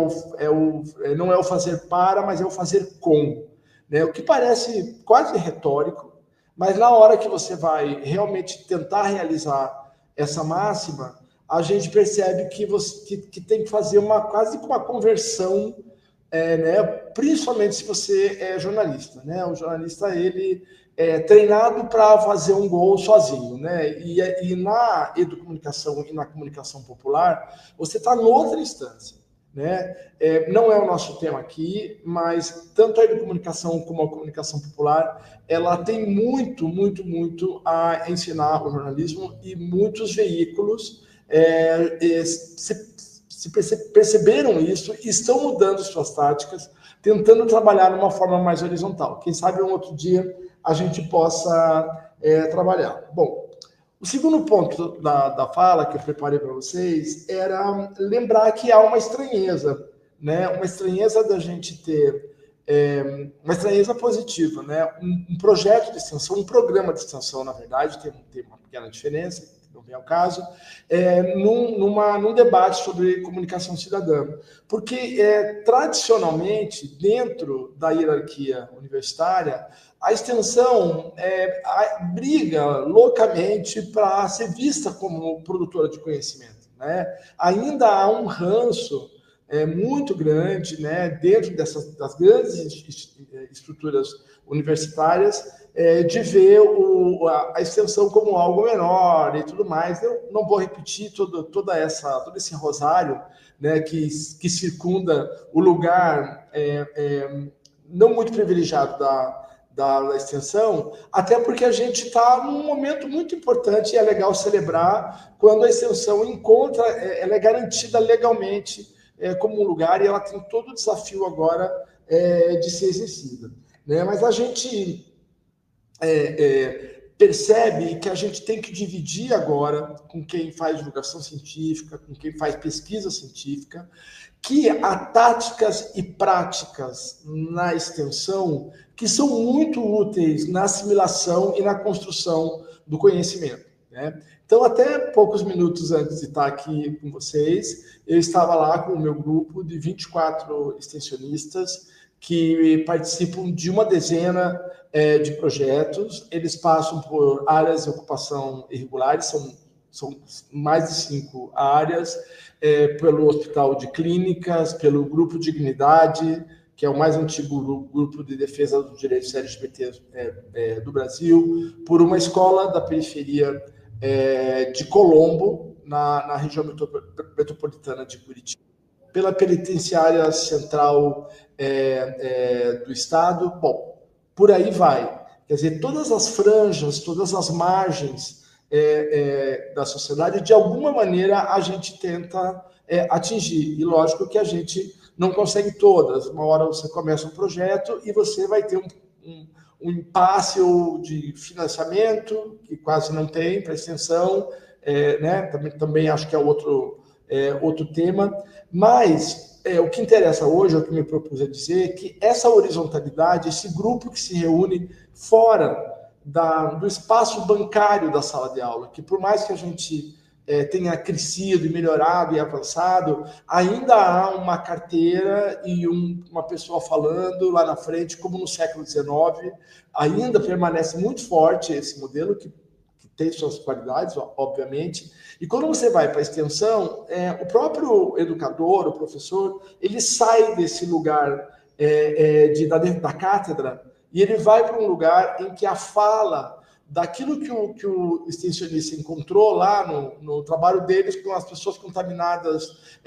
não é o fazer para, mas é o fazer com, né? O que parece quase retórico, mas na hora que você vai realmente tentar realizar essa máxima, a gente percebe que tem que fazer quase uma conversão, né? Principalmente se você é jornalista, né? O jornalista, ele é treinado para fazer um gol sozinho, né? E na educomunicação e na comunicação popular, você está noutra instância, né? Não é o nosso tema aqui, mas tanto a educomunicação como a comunicação popular, ela tem muito, muito, muito a ensinar o jornalismo, e muitos veículos perceberam isso e estão mudando suas táticas, tentando trabalhar de uma forma mais horizontal. Quem sabe um outro dia a gente possa trabalhar. Bom, o segundo ponto da fala que eu preparei para vocês era lembrar que há uma estranheza, né? Uma estranheza da gente ter uma estranheza positiva, né? Um projeto de extensão, um programa de extensão, na verdade, tem uma pequena diferença, não vem ao caso, num debate sobre comunicação cidadã. Porque, tradicionalmente, dentro da hierarquia universitária, a extensão briga loucamente para ser vista como produtora de conhecimento, né? Ainda há um ranço muito grande, né, dentro das grandes estruturas universitárias, de ver a extensão como algo menor e tudo mais. Eu não vou repetir todo esse rosário, né, que circunda o lugar não muito privilegiado da extensão, até porque a gente está num momento muito importante e é legal celebrar quando a extensão ela é garantida legalmente como um lugar, e ela tem todo o desafio agora de ser exercida, né? Mas a gente percebe que a gente tem que dividir agora com quem faz divulgação científica, com quem faz pesquisa científica, que há táticas e práticas na extensão que são muito úteis na assimilação e na construção do conhecimento, né? Então, até poucos minutos antes de estar aqui com vocês, eu estava lá com o meu grupo de 24 extensionistas que participam de uma dezena de projetos. Eles passam por áreas de ocupação irregulares, são mais de 5 áreas, pelo Hospital de Clínicas, pelo Grupo Dignidade, que é o mais antigo grupo de defesa dos direitos LGBT do Brasil, por uma escola da periferia de Colombo, na região metropolitana de Curitiba, pela penitenciária central do Estado. Bom, por aí vai. Quer dizer, todas as franjas, todas as margens da sociedade, de alguma maneira, a gente tenta atingir. E lógico que a gente não consegue todas. Uma hora você começa um projeto e você vai ter um impasse de financiamento, que quase não tem para extensão, né? Também acho que é outro tema. Mas o que interessa hoje, o que me propus a dizer, que essa horizontalidade, esse grupo que se reúne fora do espaço bancário da sala de aula, que por mais que a gente tenha crescido e melhorado e avançado, ainda há uma carteira e uma pessoa falando lá na frente, como no século XIX. Ainda permanece muito forte esse modelo, que tem suas qualidades, obviamente. E quando você vai para a extensão, o próprio educador, o professor, ele sai desse lugar da cátedra e ele vai para um lugar em que a fala daquilo que o extensionista encontrou lá no trabalho deles com as pessoas contaminadas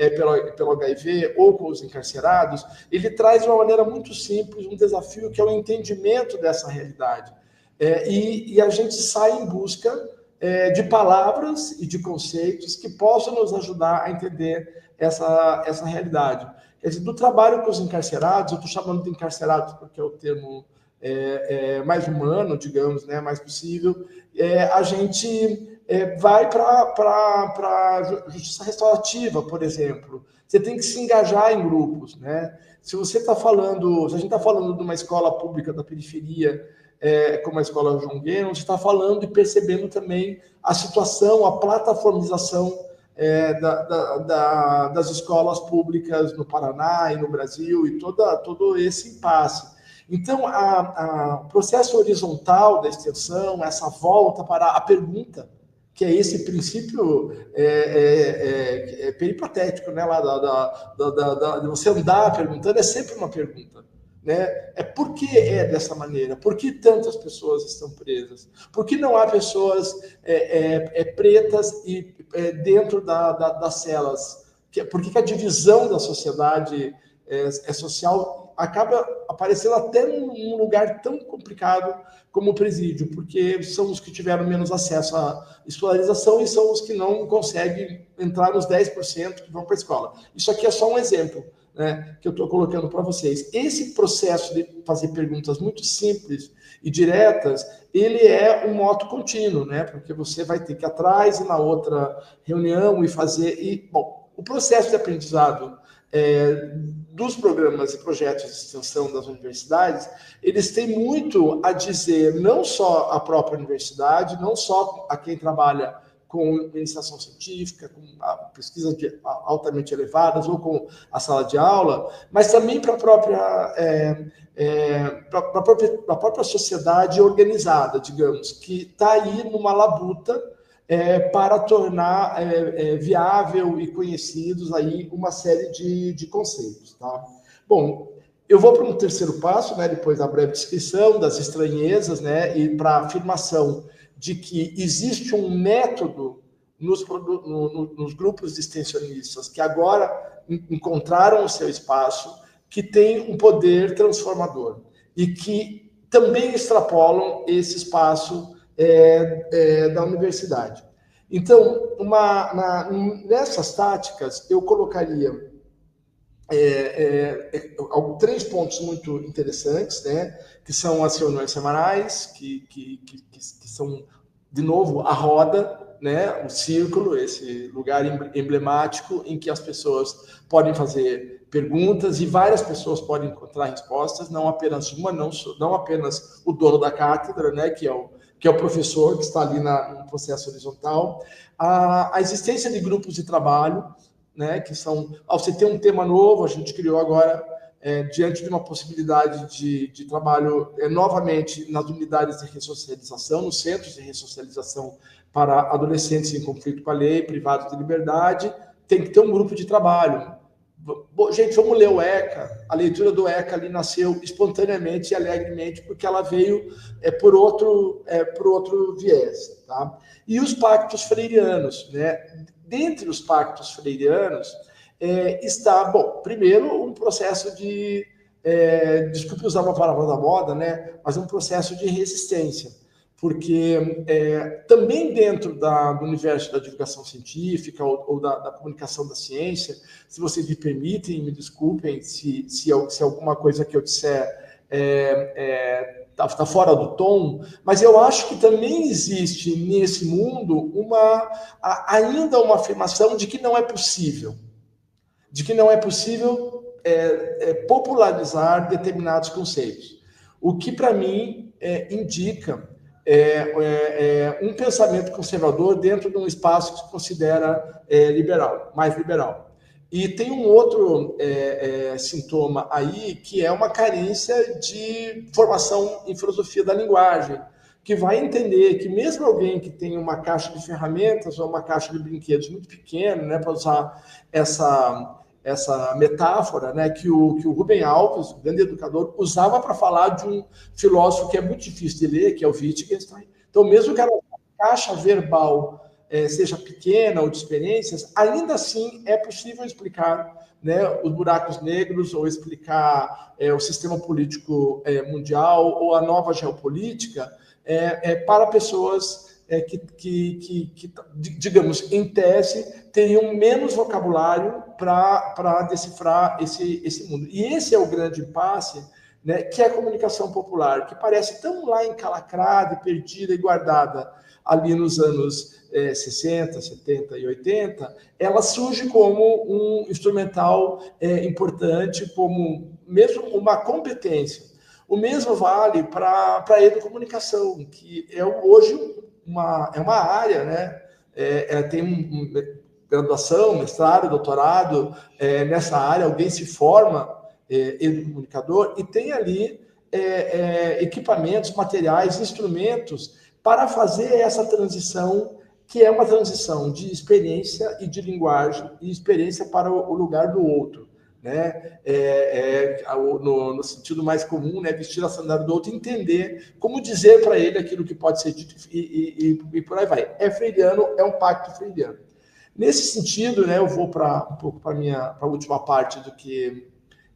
pelo HIV ou com os encarcerados, ele traz de uma maneira muito simples um desafio que é o entendimento dessa realidade. E a gente sai em busca de palavras e de conceitos que possam nos ajudar a entender essa realidade. Quer dizer, do trabalho com os encarcerados, eu estou chamando de encarcerados porque é o termo mais humano, digamos, né, mais possível, a gente vai para justiça restaurativa, por exemplo. Você tem que se engajar em grupos, né? Se a gente está falando de uma escola pública da periferia, como a escola João Gueno, você está falando e percebendo também a situação, a plataformização das escolas públicas no Paraná e no Brasil e todo esse impasse. Então, o processo horizontal da extensão, essa volta para a pergunta, que é esse princípio peripatético, né? De você andar perguntando, é sempre uma pergunta, né? Por que é dessa maneira? Por que tantas pessoas estão presas? Por que não há pessoas pretas dentro das celas? Por que a divisão da sociedade social acaba aparecendo até num lugar tão complicado como o presídio, porque são os que tiveram menos acesso à escolarização e são os que não conseguem entrar nos 10% que vão para a escola. Isso aqui é só um exemplo, né, que eu estou colocando para vocês. Esse processo de fazer perguntas muito simples e diretas, ele é um moto contínuo, né, porque você vai ter que ir atrás e na outra reunião e fazer... Bom, o processo de aprendizado dos programas e projetos de extensão das universidades, eles têm muito a dizer, não só à própria universidade, não só a quem trabalha com iniciação científica, com pesquisas altamente elevadas ou com a sala de aula, mas também para a própria sociedade organizada, digamos, que está aí numa labuta para tornar viável e conhecidos aí uma série de conceitos. Tá? Bom, eu vou para um terceiro passo, né, depois da breve descrição das estranhezas, né, e para a afirmação de que existe um método nos grupos de extensionistas que agora encontraram o seu espaço, que tem um poder transformador e que também extrapolam esse espaço da universidade. Então, nessas táticas, eu colocaria 3 pontos muito interessantes, né, que são as reuniões semanais, que são, de novo, a roda, né, o círculo, esse lugar emblemático em que as pessoas podem fazer perguntas e várias pessoas podem encontrar respostas, não apenas uma, não apenas o dono da cátedra, né, que é o professor, que está ali no processo horizontal, a existência de grupos de trabalho, né, que são, ao você ter um tema novo, a gente criou agora, diante de uma possibilidade de trabalho novamente nas unidades de ressocialização, nos centros de ressocialização para adolescentes em conflito com a lei, privados de liberdade, tem que ter um grupo de trabalho. Gente, vamos ler o ECA. A leitura do ECA ali nasceu espontaneamente e alegremente, porque ela veio por outro viés. Tá? E os pactos freirianos, né? Dentre os pactos freirianos está, bom, primeiro um processo de, desculpe usar uma palavra da moda, né? Mas um processo de resistência, porque também dentro do universo da divulgação científica ou da comunicação da ciência, se vocês me permitem, me desculpem se alguma coisa que eu disser está fora do tom, mas eu acho que também existe nesse mundo ainda uma afirmação de que não é possível, popularizar determinados conceitos, o que para mim indica um pensamento conservador dentro de um espaço que se considera mais liberal. E tem um outro sintoma aí, que é uma carência de formação em filosofia da linguagem, que vai entender que mesmo alguém que tem uma caixa de ferramentas ou uma caixa de brinquedos muito pequena, né, para usar essa metáfora, né, que o Rubem Alves, o grande educador, usava para falar de um filósofo que é muito difícil de ler, que é o Wittgenstein. Então, mesmo que a caixa verbal seja pequena ou de experiências, ainda assim é possível explicar, né, os buracos negros ou explicar o sistema político mundial ou a nova geopolítica para pessoas que, digamos, em tese, teriam menos vocabulário para decifrar esse mundo. E esse é o grande impasse, né, que é a comunicação popular, que parece tão lá encalacrada, perdida e guardada ali nos anos 60, 70 e 80, ela surge como um instrumental importante, como mesmo uma competência. O mesmo vale para a educomunicação, que hoje é uma área, né? Tem graduação, mestrado, doutorado nessa área, alguém se forma educomunicador e tem ali equipamentos, materiais, instrumentos para fazer essa transição, que é uma transição de experiência e de linguagem, e experiência para o lugar do outro, né? No sentido mais comum, né? Vestir a sandália do outro, entender como dizer para ele aquilo que pode ser dito e por aí vai. É freiriano, é um pacto freiriano. Nesse sentido, né, eu vou um pouco para a última parte do que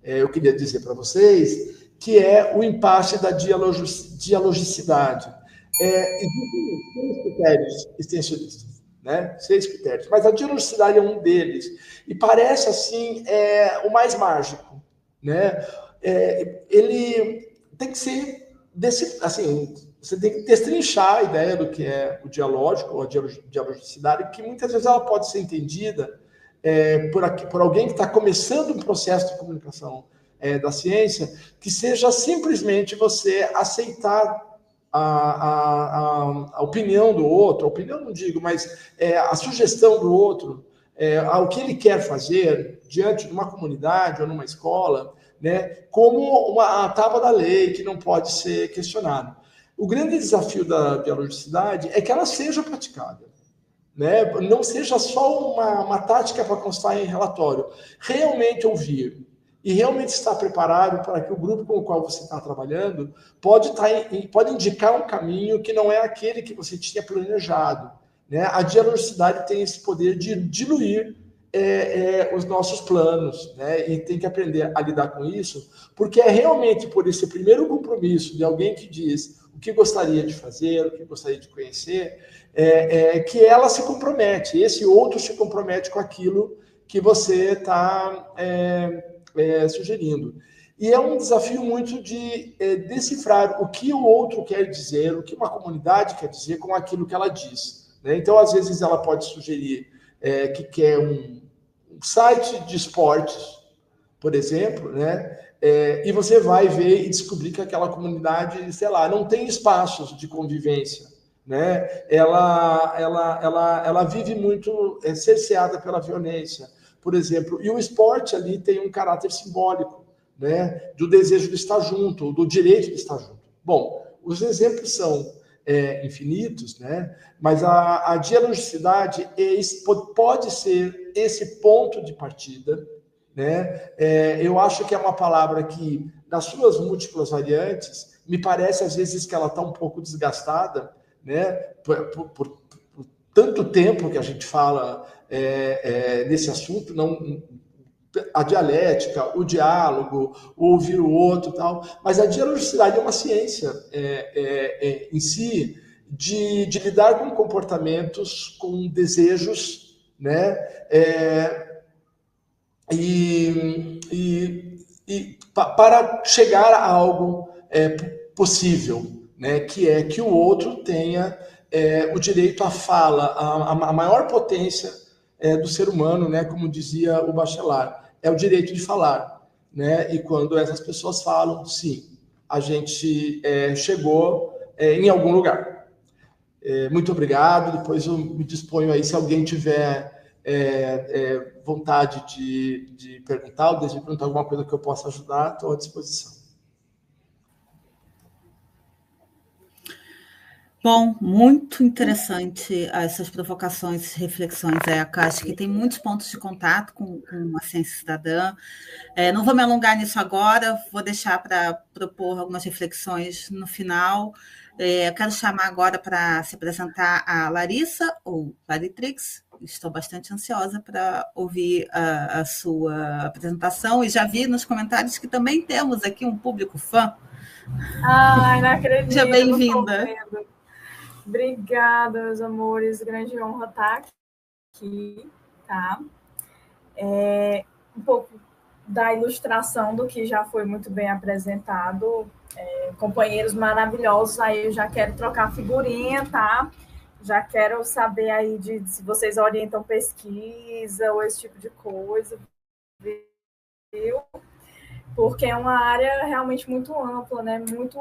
eu queria dizer para vocês, que é o impasse da dialogicidade. Existem 6 critérios extensionistas, né? 6 critérios, mas a dialogicidade é um deles, e parece, assim, o mais mágico, né? Ele tem que ser, assim, você tem que destrinchar a ideia do que é o dialógico, ou a dialogicidade, que muitas vezes ela pode ser entendida por alguém que está começando um processo de comunicação da ciência, que seja simplesmente você aceitar opinião do outro, a opinião não digo, mas a sugestão do outro, ao que ele quer fazer diante de uma comunidade ou numa escola, né, como a tábua da lei que não pode ser questionada. O grande desafio da dialogicidade é que ela seja praticada, né? Não seja só uma tática para constar em relatório. Realmente ouvir e realmente estar preparado para que o grupo com o qual você está trabalhando pode indicar um caminho que não é aquele que você tinha planejado, né? A dialogicidade tem esse poder de diluir os nossos planos, né? E tem que aprender a lidar com isso, porque é realmente por esse primeiro compromisso de alguém que diz o que gostaria de fazer, o que gostaria de conhecer, que ela se compromete, esse outro se compromete com aquilo que você está sugerindo. E é um desafio muito de decifrar o que o outro quer dizer, o que uma comunidade quer dizer com aquilo que ela diz, né? Então, às vezes, ela pode sugerir que quer um site de esportes, por exemplo, né? E você vai ver e descobrir que aquela comunidade, sei lá, não tem espaços de convivência, né? Ela vive muito cerceada pela violência, por exemplo. E o esporte ali tem um caráter simbólico, né? Do desejo de estar junto, do direito de estar junto. Bom, os exemplos são infinitos, né? Mas a dialogicidade pode ser esse ponto de partida, né? Eu acho que é uma palavra que, nas suas múltiplas variantes, me parece às vezes que ela está um pouco desgastada, né? Por tanto tempo que a gente fala nesse assunto, não, a dialética, o diálogo, o ouvir o outro, tal. Mas a dialogicidade é uma ciência em si de lidar com comportamentos, com desejos, né? Para chegar a algo possível, né? Que é que o outro tenha o direito à fala, a maior potência do ser humano, né? Como dizia o Bachelard, é o direito de falar, né? E quando essas pessoas falam, sim, a gente chegou em algum lugar. Muito obrigado. Depois eu me disponho aí, se alguém tiver vontade de perguntar ou deseja perguntar alguma coisa que eu possa ajudar, estou à disposição. Bom, muito interessante essas provocações, reflexões, Eca. Acho que tem muitos pontos de contato com a ciência cidadã. Não vou me alongar nisso agora, vou deixar para propor algumas reflexões no final. Eu quero chamar agora para se apresentar a Larissa, ou Laritrix. Estou bastante ansiosa para ouvir a sua apresentação e já vi nos comentários que também temos aqui um público fã. Ai, não acredito. Seja bem-vinda. Obrigada, meus amores. Grande honra estar aqui, tá? Um pouco da ilustração do que já foi muito bem apresentado. Companheiros maravilhosos, aí eu já quero trocar figurinha, tá? Já quero saber aí se vocês orientam pesquisa ou esse tipo de coisa, viu? Porque é uma área realmente muito ampla, né? Muito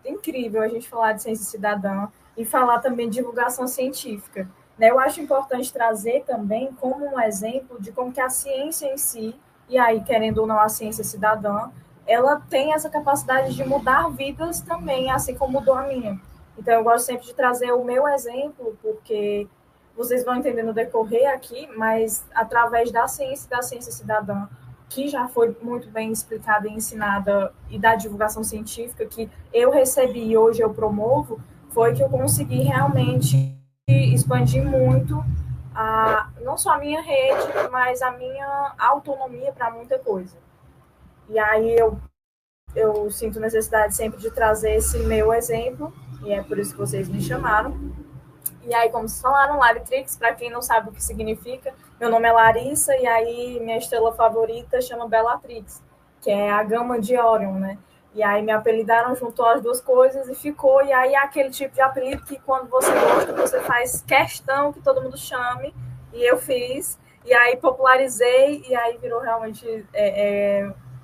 incrível a gente falar de ciência cidadã e falar também de divulgação científica, né? Eu acho importante trazer também como um exemplo de como que a ciência em si, e aí, querendo ou não, a ciência cidadã, ela tem essa capacidade de mudar vidas também, assim como mudou a minha. Então, eu gosto sempre de trazer o meu exemplo, porque vocês vão entender no decorrer aqui, mas através da ciência cidadã, que já foi muito bem explicada e ensinada, e da divulgação científica que eu recebi e hoje eu promovo, foi que eu consegui realmente expandir muito, não só a minha rede, mas a minha autonomia para muita coisa. E aí eu sinto necessidade sempre de trazer esse meu exemplo, e é por isso que vocês me chamaram. E aí, como vocês falaram, Laritrix, para quem não sabe o que significa, meu nome é Larissa, e aí minha estrela favorita chama Bellatrix, que é a gama de Orion, né? E aí me apelidaram, juntou as duas coisas e ficou, e aí é aquele tipo de apelido que quando você gosta, você faz questão que todo mundo chame, e eu fiz, e aí popularizei, e aí virou realmente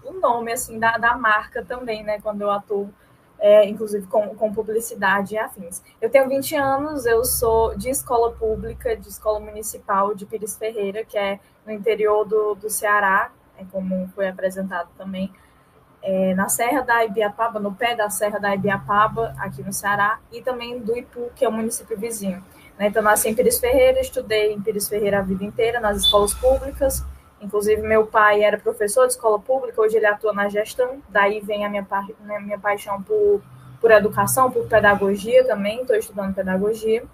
o nome, assim, da marca também, né? Quando eu atuo inclusive com publicidade e afins. Eu tenho 20 anos, eu sou de escola pública, de escola municipal de Pires Ferreira, que é no interior do Ceará, como foi apresentado também, na Serra da Ibiapaba, no pé da Serra da Ibiapaba, aqui no Ceará, e também do Ipu, que é o município vizinho. Então, nasci em Pires Ferreira, estudei em Pires Ferreira a vida inteira, nas escolas públicas. Inclusive, meu pai era professor de escola pública, hoje ele atua na gestão, daí vem a minha paixão por educação, por pedagogia também, estou estudando pedagogia.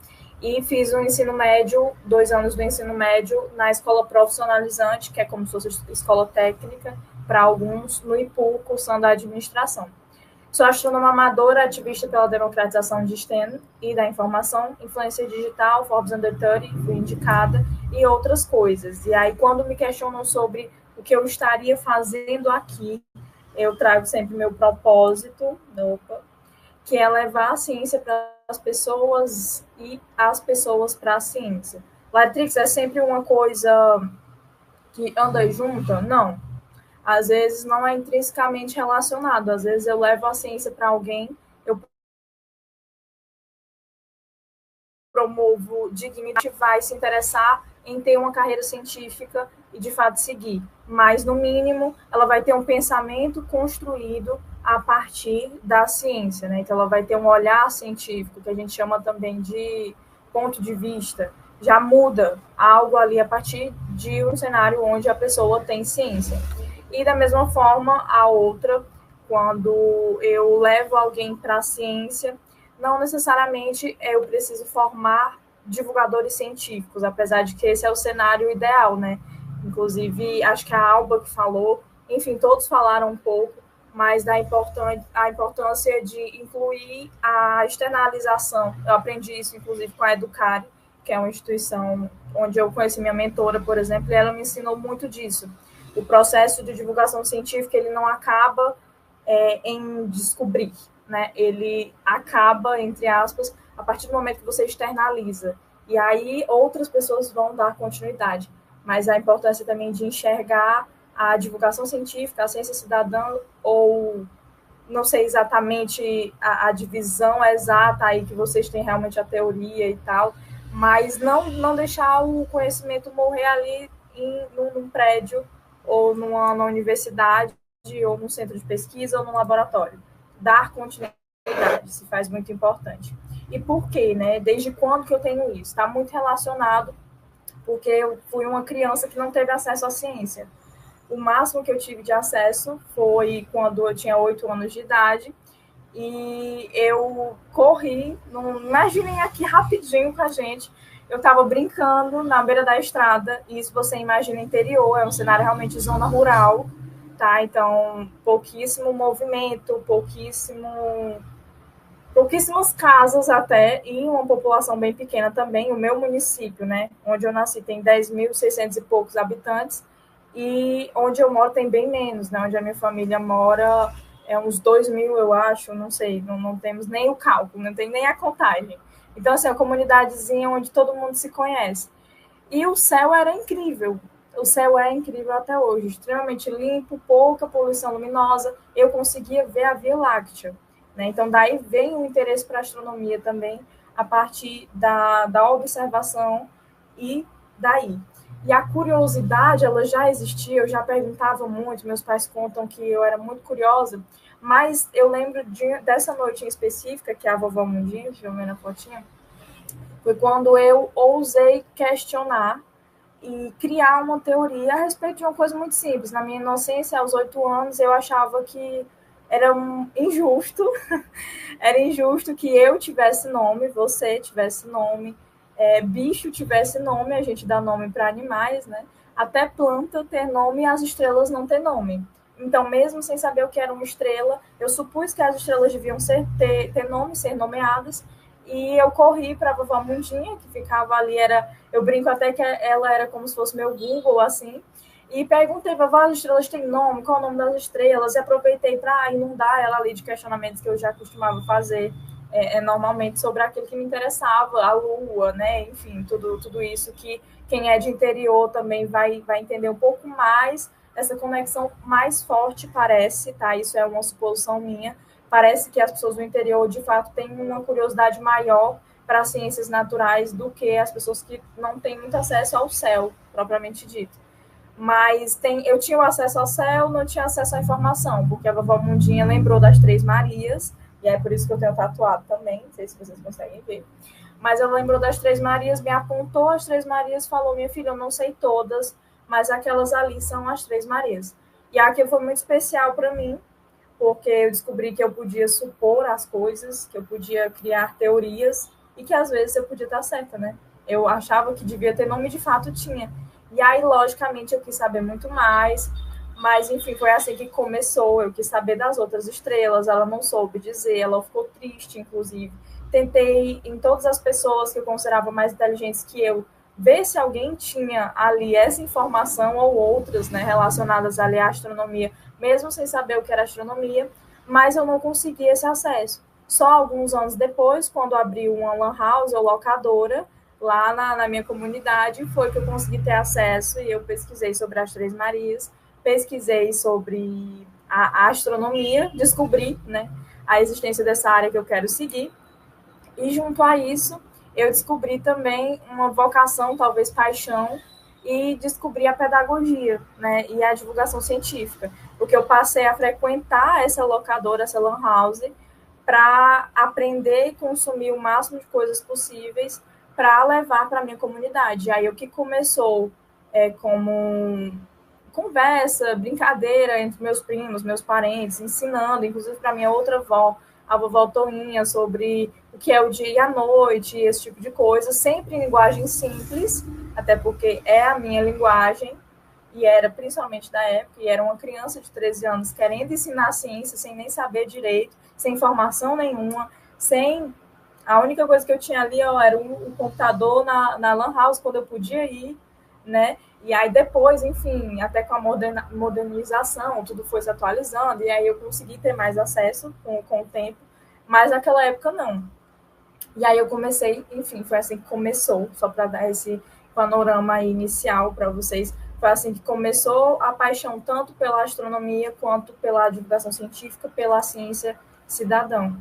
E fiz o ensino médio, 2 anos do ensino médio, na escola profissionalizante, que é como se fosse escola técnica, para alguns, no Ipu, cursando a administração. Sou astrônoma amadora, ativista pela democratização de STEM e da informação, influência digital, Forbes Under 30, fui indicada, e outras coisas. E aí, quando me questionam sobre o que eu estaria fazendo aqui, eu trago sempre meu propósito, que é levar a ciência para as pessoas e as pessoas para a ciência. Latrix é sempre uma coisa que anda junta? Não. Às vezes não é intrinsecamente relacionado. Às vezes eu levo a ciência para alguém, eu promovo dignidade, vai se interessar em ter uma carreira científica e de fato seguir. Mas, no mínimo, ela vai ter um pensamento construído a partir da ciência, né? Então, ela vai ter um olhar científico, que a gente chama também de ponto de vista. Já muda algo ali a partir de um cenário onde a pessoa tem ciência. E, da mesma forma, a outra, quando eu levo alguém para a ciência, não necessariamente eu preciso formar divulgadores científicos, apesar de que esse é o cenário ideal, né? Inclusive, acho que a Alba que falou, enfim, todos falaram um pouco, mas a importância de incluir a externalização. Eu aprendi isso, inclusive, com a Educare, que é uma instituição onde eu conheci minha mentora, por exemplo, e ela me ensinou muito disso. O processo de divulgação científica, ele não acaba em descobrir, né? Ele acaba, entre aspas, a partir do momento que você externaliza. E aí outras pessoas vão dar continuidade. Mas a importância também de enxergar a divulgação científica, a ciência cidadã, ou não sei exatamente a divisão exata aí que vocês têm realmente a teoria e tal, mas não deixar o conhecimento morrer ali num prédio ou numa universidade ou num centro de pesquisa ou num laboratório. Dar continuidade se faz muito importante. E por quê, né? Desde quando que eu tenho isso? Está muito relacionado porque eu fui uma criança que não teve acesso à ciência. O máximo que eu tive de acesso foi quando eu tinha 8 anos de idade e eu corri, imaginem aqui rapidinho com a gente, eu estava brincando na beira da estrada, e isso você imagina interior, é um cenário realmente de zona rural, tá? Então, pouquíssimo movimento, pouquíssimas casas até, e uma população bem pequena também. O meu município, né, onde eu nasci, tem 10.600 e poucos habitantes, e onde eu moro tem bem menos, né, onde a minha família mora uns 2.000, eu acho, não sei, não temos nem o cálculo, não tem nem a contagem. Então, assim, é uma comunidadezinha onde todo mundo se conhece. E o céu era incrível. O céu é incrível até hoje, extremamente limpo, pouca poluição luminosa. Eu conseguia ver a Via Láctea, né? Então, daí vem o interesse para a astronomia também, a partir da observação e daí. E a curiosidade, ela já existia, eu já perguntava muito, meus pais contam que eu era muito curiosa, mas eu lembro dessa noite em específica, que é a vovó Mundinha, que eu vi na fotinha, foi quando eu ousei questionar e criar uma teoria a respeito de uma coisa muito simples. Na minha inocência, aos 8 anos, eu achava que era injusto, era injusto que eu tivesse nome, você tivesse nome, bicho tivesse nome, a gente dá nome para animais, né? Até planta ter nome e as estrelas não ter nome. Então, mesmo sem saber o que era uma estrela, eu supus que as estrelas deviam ter nome, ser nomeadas, e eu corri para a vovó Mundinha, que ficava ali, eu brinco até que ela era como se fosse meu Google, assim, e perguntei, vovó, as estrelas têm nome? Qual é o nome das estrelas? E aproveitei para inundar ela ali de questionamentos que eu já costumava fazer normalmente sobre aquilo que me interessava, a lua, né? Enfim, tudo isso que quem é de interior também vai entender um pouco mais, essa conexão mais forte parece, tá? Isso é uma suposição minha, parece que as pessoas do interior, de fato, têm uma curiosidade maior para as ciências naturais do que as pessoas que não têm muito acesso ao céu, propriamente dito. Mas eu tinha o acesso ao céu, não tinha acesso à informação, porque a vovó Mundinha lembrou das Três Marias, e é por isso que eu tenho tatuado também, não sei se vocês conseguem ver. Mas ela lembrou das Três Marias, me apontou as Três Marias, falou, minha filha, eu não sei todas, mas aquelas ali são as Três Marias. E aquilo foi muito especial para mim, porque eu descobri que eu podia supor as coisas, que eu podia criar teorias, e que às vezes eu podia estar certa, né? Eu achava que devia ter nome, de fato tinha. E aí, logicamente, eu quis saber muito mais, mas, enfim, foi assim que começou. Eu quis saber das outras estrelas, ela não soube dizer, ela ficou triste, inclusive. Tentei, em todas as pessoas que eu considerava mais inteligentes que eu, ver se alguém tinha ali essa informação ou outras, né, relacionadas ali à astronomia, mesmo sem saber o que era astronomia, mas eu não conseguia esse acesso. Só alguns anos depois, quando abriu uma lan house ou locadora, lá na minha comunidade, foi que eu consegui ter acesso e eu pesquisei sobre as Três Marias, pesquisei sobre a astronomia, descobri, né, a existência dessa área que eu quero seguir, e junto a isso, eu descobri também uma vocação, talvez paixão, e descobri a pedagogia, né, e a divulgação científica, porque eu passei a frequentar essa locadora, essa lan house, para aprender e consumir o máximo de coisas possíveis para levar para a minha comunidade. Aí o que começou como conversa, brincadeira entre meus primos, meus parentes, ensinando, inclusive para minha outra avó, a vovó Toninha, sobre o que é o dia e a noite, esse tipo de coisa, sempre em linguagem simples, até porque é a minha linguagem, e era principalmente da época, e era uma criança de 13 anos querendo ensinar a ciência sem nem saber direito, sem informação nenhuma, sem... A única coisa que eu tinha ali era um computador na lan house, quando eu podia ir, né? E aí depois, enfim, até com a modernização, tudo foi se atualizando, e aí eu consegui ter mais acesso com o tempo, mas naquela época não. E aí eu comecei, enfim, foi assim que começou, só para dar esse panorama inicial para vocês, foi assim que começou a paixão tanto pela astronomia quanto pela divulgação científica, pela ciência cidadã.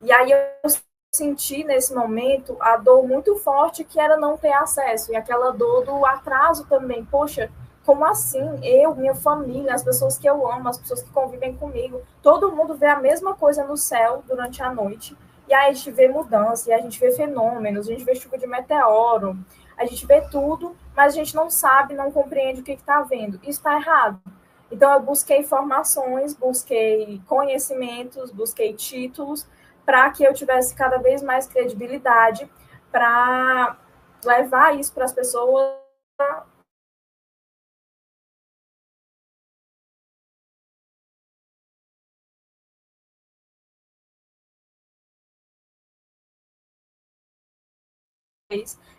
E aí eu senti nesse momento a dor muito forte que era não ter acesso, e aquela dor do atraso também. Poxa, como assim? Eu, minha família, as pessoas que eu amo, as pessoas que convivem comigo, todo mundo vê a mesma coisa no céu durante a noite, e aí a gente vê mudança, e a gente vê fenômenos, a gente vê chuva de meteoro, a gente vê tudo, mas a gente não sabe, não compreende o que está vendo. Isso está errado. Então eu busquei informações, busquei conhecimentos, busquei títulos, para que eu tivesse cada vez mais credibilidade para levar isso para as pessoas.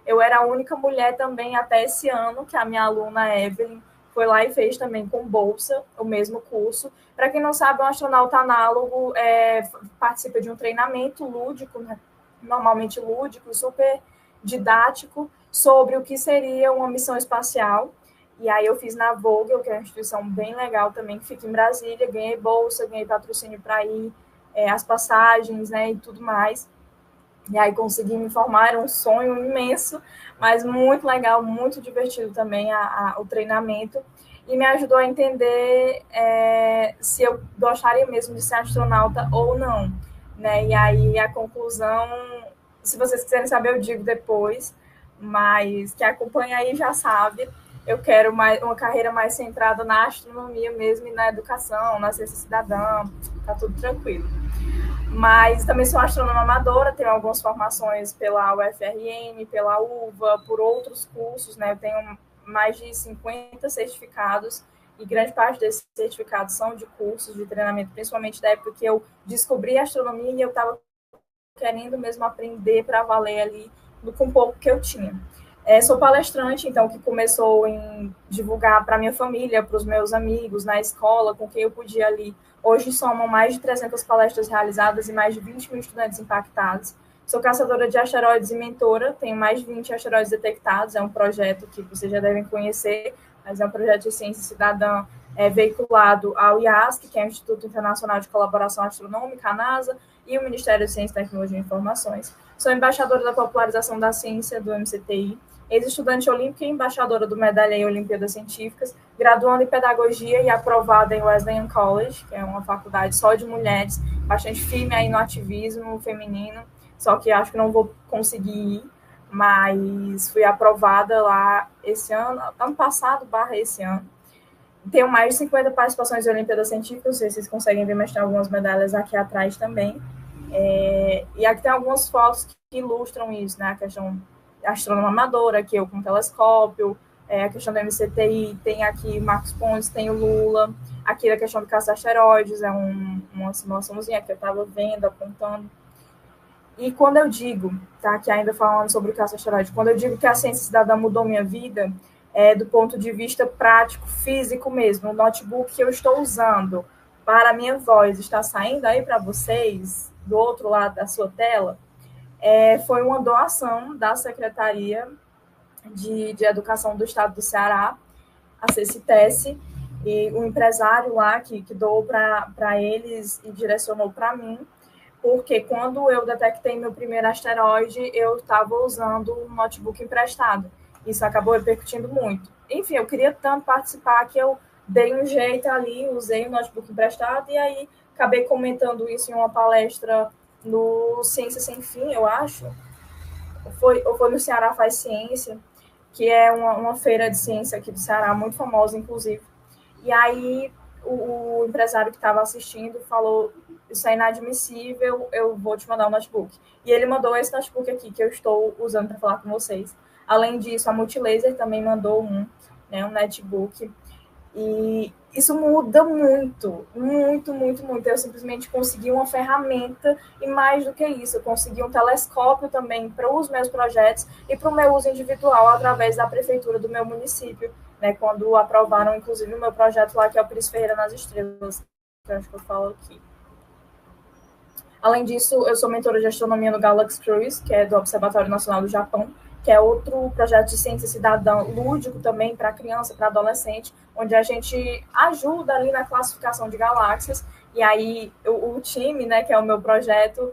Eu era a única mulher também até esse ano, que a minha aluna Evelyn foi lá e fez também com bolsa o mesmo curso. Para quem não sabe, um astronauta análogo participa de um treinamento lúdico, né? Normalmente lúdico, super didático, sobre o que seria uma missão espacial. E aí eu fiz na Vogel, que é uma instituição bem legal também, que fica em Brasília, ganhei bolsa, ganhei patrocínio para ir, as passagens, né, e tudo mais. E aí consegui me formar, era um sonho imenso, mas muito legal, muito divertido também o treinamento, e me ajudou a entender se eu gostaria mesmo de ser astronauta ou não, né? E aí a conclusão, se vocês quiserem saber, eu digo depois, mas quem acompanha aí já sabe, eu quero uma carreira mais centrada na astronomia mesmo e na educação, na ciência cidadã, tá tudo tranquilo. Mas também sou astrônoma amadora, tenho algumas formações pela UFRN, pela UVA, por outros cursos, né? Eu tenho mais de 50 certificados, e grande parte desses certificados são de cursos de treinamento, principalmente da época que eu descobri a astronomia e eu estava querendo mesmo aprender para valer ali com o pouco que eu tinha. Sou palestrante, então, que começou em divulgar para minha família, para os meus amigos, na escola, com quem eu podia ali. Hoje somam mais de 300 palestras realizadas e mais de 20 mil estudantes impactados. Sou caçadora de asteroides e mentora, tenho mais de 20 asteroides detectados, é um projeto que vocês já devem conhecer, mas é um projeto de ciência cidadã veiculado ao IASC, que é o Instituto Internacional de Colaboração Astronômica, a NASA, e o Ministério de Ciência, Tecnologia e Informações. Sou embaixadora da popularização da ciência do MCTI, ex-estudante olímpica e embaixadora do Medalha em Olimpíadas Científicas, graduando em Pedagogia e aprovada em Wesleyan College, que é uma faculdade só de mulheres, bastante firme aí no ativismo feminino, só que acho que não vou conseguir ir, mas fui aprovada lá esse ano passado, esse ano. Tenho mais de 50 participações em Olimpíadas Científicas, não sei se vocês conseguem ver, mas tem algumas medalhas aqui atrás também. E aqui tem algumas fotos que ilustram isso, né? A questão astrônoma amadora, que eu com telescópio, a questão do MCTI, tem aqui Marcos Pontes, tem o Lula, aqui a questão do caça asteroides, é uma simulaçãozinha que eu estava vendo, apontando. E quando eu digo, tá, que ainda falando sobre o caça asteroides, quando eu digo que a ciência cidadã mudou minha vida, do ponto de vista prático, físico mesmo, o notebook que eu estou usando para a minha voz está saindo aí para vocês, do outro lado da sua tela, foi uma doação da Secretaria de Educação do Estado do Ceará, a CECITES, e o empresário lá que doou para eles e direcionou para mim, porque quando eu detectei meu primeiro asteroide, eu estava usando um notebook emprestado. Isso acabou repercutindo muito. Enfim, eu queria tanto participar que eu dei um jeito ali, usei o notebook emprestado e aí acabei comentando isso em uma palestra no Ciência Sem Fim, eu acho. Ou foi no Ceará Faz Ciência, que é uma feira de ciência aqui do Ceará, muito famosa, inclusive. E aí o empresário que estava assistindo falou: isso é inadmissível, eu vou te mandar um notebook. E ele mandou esse notebook aqui, que eu estou usando para falar com vocês. Além disso, a Multilaser também mandou um netbook. E isso muda muito, muito, muito, muito. Eu simplesmente consegui uma ferramenta e mais do que isso, eu consegui um telescópio também para os meus projetos e para o meu uso individual através da prefeitura do meu município, né, quando aprovaram, inclusive, o meu projeto lá, que é o Pires Ferreira nas Estrelas, que eu acho que eu falo aqui. Além disso, eu sou mentora de astronomia no Galaxy Cruise, que é do Observatório Nacional do Japão, que é outro projeto de ciência cidadã lúdico também para criança, para adolescente, onde a gente ajuda ali na classificação de galáxias. E aí o time, né, que é o meu projeto,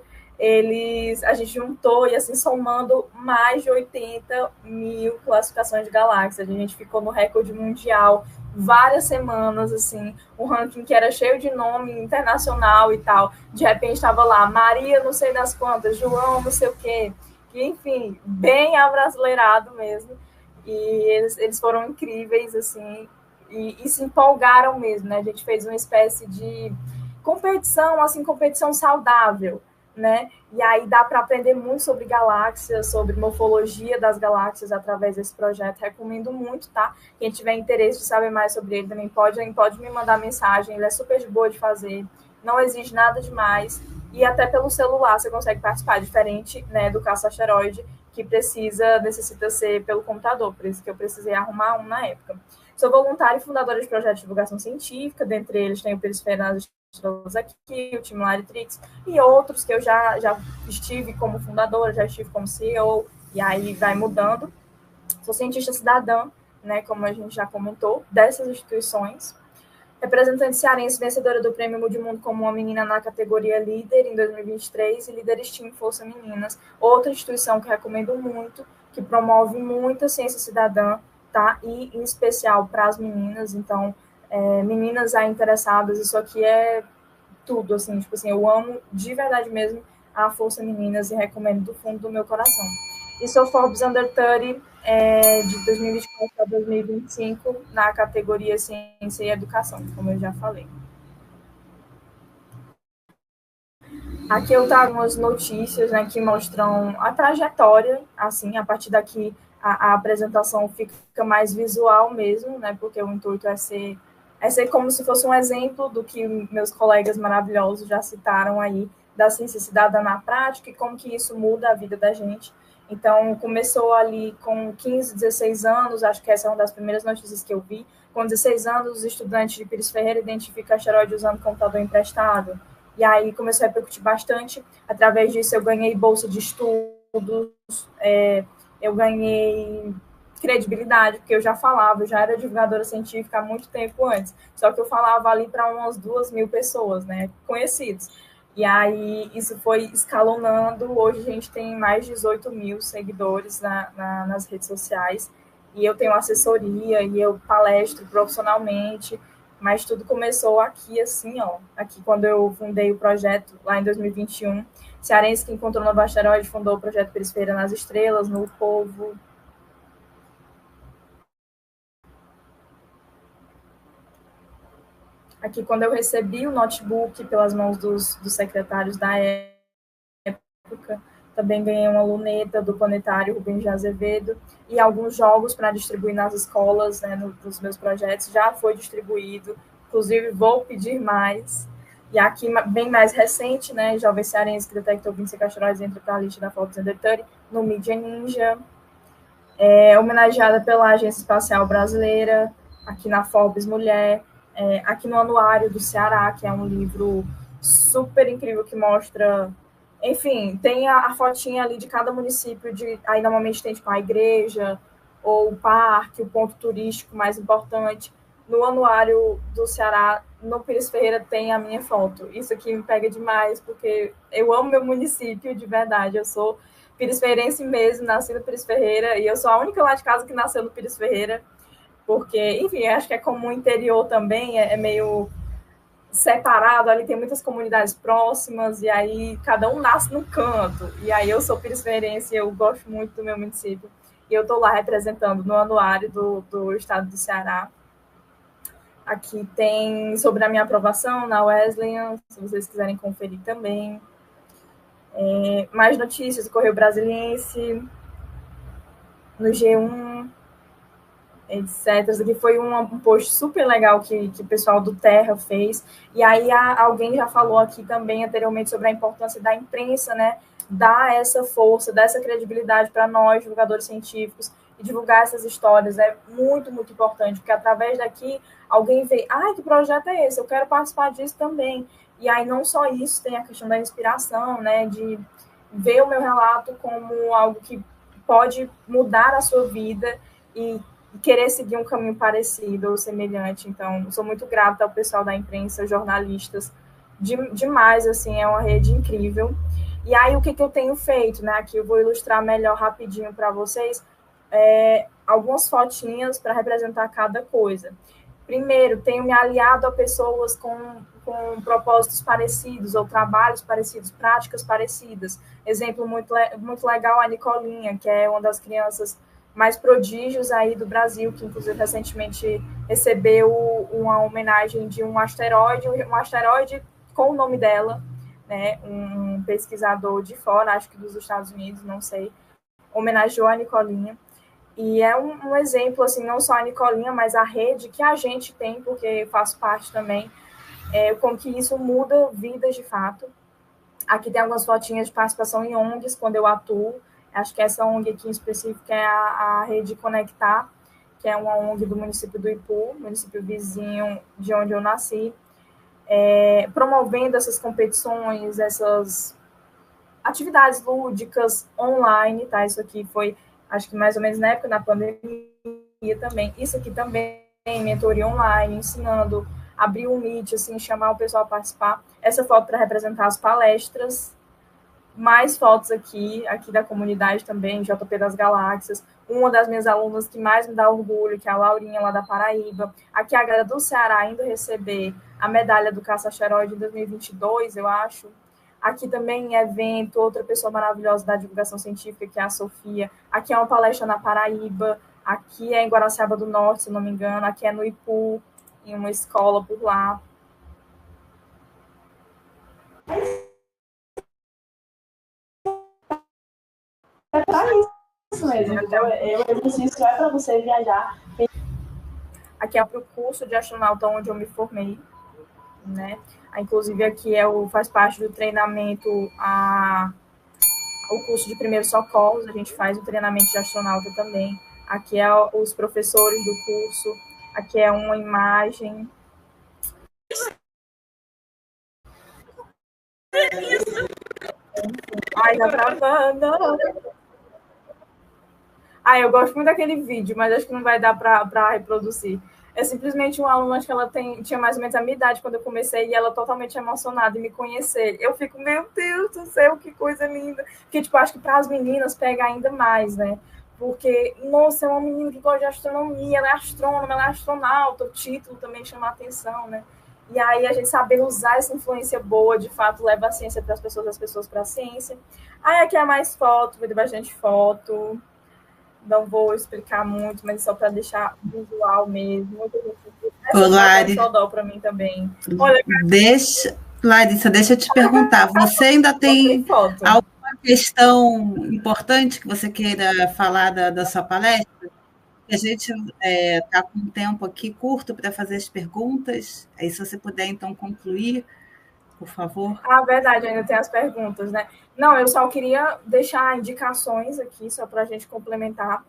a gente juntou e assim somando mais de 80 mil classificações de galáxias. A gente ficou no recorde mundial várias semanas, assim, um ranking que era cheio de nome internacional e tal. De repente estava lá Maria não sei das quantas, João não sei o quê. Que, enfim, bem abrasileirado mesmo, e eles foram incríveis, assim, e se empolgaram mesmo, né? A gente fez uma espécie de competição, assim, competição saudável, né? E aí dá para aprender muito sobre galáxias, sobre morfologia das galáxias através desse projeto. Recomendo muito, tá? Quem tiver interesse de saber mais sobre ele também pode me mandar mensagem, ele é super de boa de fazer, não exige nada demais. E até pelo celular você consegue participar, diferente, né, do caça-asteroide, que necessita ser pelo computador, por isso que eu precisei arrumar um na época. Sou voluntária e fundadora de projetos de divulgação científica, dentre eles tem o Pires Ferreira nas Estrelas aqui, o time Laritrix, e outros que eu já estive como fundadora, já estive como CEO, e aí vai mudando. Sou cientista cidadã, né, como a gente já comentou, dessas instituições. Representante cearense, vencedora do Prêmio Mundo como uma menina na categoria Líder em 2023 e Líder STEAM Força Meninas, outra instituição que recomendo muito, que promove muita ciência cidadã, tá? E em especial para as meninas, então, meninas aí interessadas, isso aqui é tudo, assim, tipo assim, eu amo de verdade mesmo a Força Meninas e recomendo do fundo do meu coração. E sou Forbes Under 30 de 2024 a 2025 na categoria Ciência e Educação, como eu já falei. Aqui eu trago umas notícias, né, que mostram a trajetória, assim, a partir daqui a apresentação fica mais visual mesmo, né, porque o intuito é ser como se fosse um exemplo do que meus colegas maravilhosos já citaram aí, da ciência cidadã na prática e como que isso muda a vida da gente. Então, começou ali com 15, 16 anos, acho que essa é uma das primeiras notícias que eu vi. Com 16 anos, os estudantes de Pires Ferreira identificam asteroide usando computador emprestado. E aí começou a repercutir bastante. Através disso, eu ganhei bolsa de estudos, eu ganhei credibilidade, porque eu já falava, eu já era divulgadora científica há muito tempo antes, só que eu falava ali para umas 2.000 pessoas, né, conhecidos. E aí isso foi escalonando, hoje a gente tem mais de 18.000 seguidores nas redes sociais, e eu tenho assessoria, e eu palestro profissionalmente, mas tudo começou aqui, assim, ó, aqui quando eu fundei o projeto, lá em 2021, cearense que encontrou no novo asteroide, fundou o projeto Perisfera nas Estrelas, no Povo. Aqui, quando eu recebi o notebook pelas mãos dos secretários da época, também ganhei uma luneta do planetário Rubens de Azevedo e alguns jogos para distribuir nas escolas, né, nos meus projetos, já foi distribuído, inclusive vou pedir mais. E aqui, bem mais recente, né, Jovem Cearense que detectou 25 asteroides entra para a lista da Forbes Under 30, no Media Ninja, homenageada pela Agência Espacial Brasileira, aqui na Forbes Mulher, aqui no Anuário do Ceará, que é um livro super incrível que mostra, enfim, tem a fotinha ali de cada município, aí normalmente tem tipo a igreja, ou o parque, o ponto turístico mais importante. No Anuário do Ceará, no Pires Ferreira, tem a minha foto. Isso aqui me pega demais, porque eu amo meu município, de verdade. Eu sou Pires Ferreirense mesmo, nasci no Pires Ferreira, e eu sou a única lá de casa que nasceu no Pires Ferreira, porque, enfim, acho que é como o interior também, é meio separado, ali tem muitas comunidades próximas, e aí cada um nasce num canto, e aí eu sou Pires Ferreirense, eu gosto muito do meu município, e eu estou lá representando no anuário do estado do Ceará. Aqui tem sobre a minha aprovação na Wesleyan, se vocês quiserem conferir também. Mais notícias do Correio Brasiliense, no G1, etc. Isso aqui foi um post super legal que o pessoal do Terra fez. E aí alguém já falou aqui também anteriormente sobre a importância da imprensa, né? Dar essa força, dar essa credibilidade para nós, divulgadores científicos, e divulgar essas histórias é muito, muito importante, porque através daqui alguém vê, que projeto é esse? Eu quero participar disso também. E aí não só isso, tem a questão da inspiração, né? De ver o meu relato como algo que pode mudar a sua vida e querer seguir um caminho parecido ou semelhante. Então, sou muito grata ao pessoal da imprensa, jornalistas, demais, assim, é uma rede incrível. E aí, o que eu tenho feito, né? Aqui eu vou ilustrar melhor rapidinho para vocês, algumas fotinhas para representar cada coisa. Primeiro, tenho me aliado a pessoas com propósitos parecidos, ou trabalhos parecidos, práticas parecidas. Exemplo muito legal, a Nicolinha, que é uma das crianças mais prodígios aí do Brasil, que inclusive recentemente recebeu uma homenagem de um asteroide com o nome dela, né? Um pesquisador de fora, acho que dos Estados Unidos, não sei, homenageou a Nicolinha. E é um exemplo, assim, não só a Nicolinha, mas a rede que a gente tem, porque faço parte também, como que isso muda vidas de fato. Aqui tem algumas fotinhas de participação em ONGs, quando eu atuo. Acho que essa ONG aqui em específico é a Rede Conectar, que é uma ONG do município do Ipu, município vizinho de onde eu nasci, promovendo essas competições, essas atividades lúdicas online, tá? Isso aqui foi, acho que mais ou menos na época da pandemia também. Isso aqui também, mentoria online, ensinando, abrir um Meet, assim, chamar o pessoal a participar. Essa foto para representar as palestras. Mais fotos aqui da comunidade também, JP das Galáxias. Uma das minhas alunas que mais me dá orgulho, que é a Laurinha, lá da Paraíba. Aqui a galera do Ceará ainda receber a medalha do caça-asteroide em 2022, eu acho. Aqui também evento, outra pessoa maravilhosa da divulgação científica, que é a Sofia. Aqui é uma palestra na Paraíba. Aqui é em Guaraciaba do Norte, se não me engano. Aqui é no Ipu, em uma escola por lá. É para isso mesmo. Eu preciso para você viajar. Aqui é para o curso de astronauta onde eu me formei, né? Inclusive aqui faz parte do treinamento o curso de primeiros socorros, a gente faz o treinamento de astronauta também. Aqui é os professores do curso, aqui é uma imagem. Ai, tá travando. Eu gosto muito daquele vídeo, mas acho que não vai dar para reproduzir. É simplesmente uma aluna, acho que ela tinha mais ou menos a minha idade quando eu comecei, e ela totalmente emocionada em me conhecer. Eu fico, meu Deus do céu, que coisa linda. Porque, tipo, acho que para as meninas pega ainda mais, né? Porque, nossa, é uma menina que gosta de astronomia, ela é astrônoma, ela é astronauta, o título também chama a atenção, né? E aí a gente saber usar essa influência boa, de fato, leva a ciência para as pessoas para a ciência. Aí aqui é mais foto, vai ter bastante foto. Não vou explicar muito, mas só para deixar visual mesmo. Ô, Lari, xodó para mim também. Olha, Larissa, deixa eu te perguntar. Você ainda tem alguma questão importante que você queira falar da sua palestra? A gente está com um tempo aqui curto para fazer as perguntas. Aí, se você puder, então, concluir, por favor. Verdade, ainda tem as perguntas, né? Não, eu só queria deixar indicações aqui, só para a gente complementar,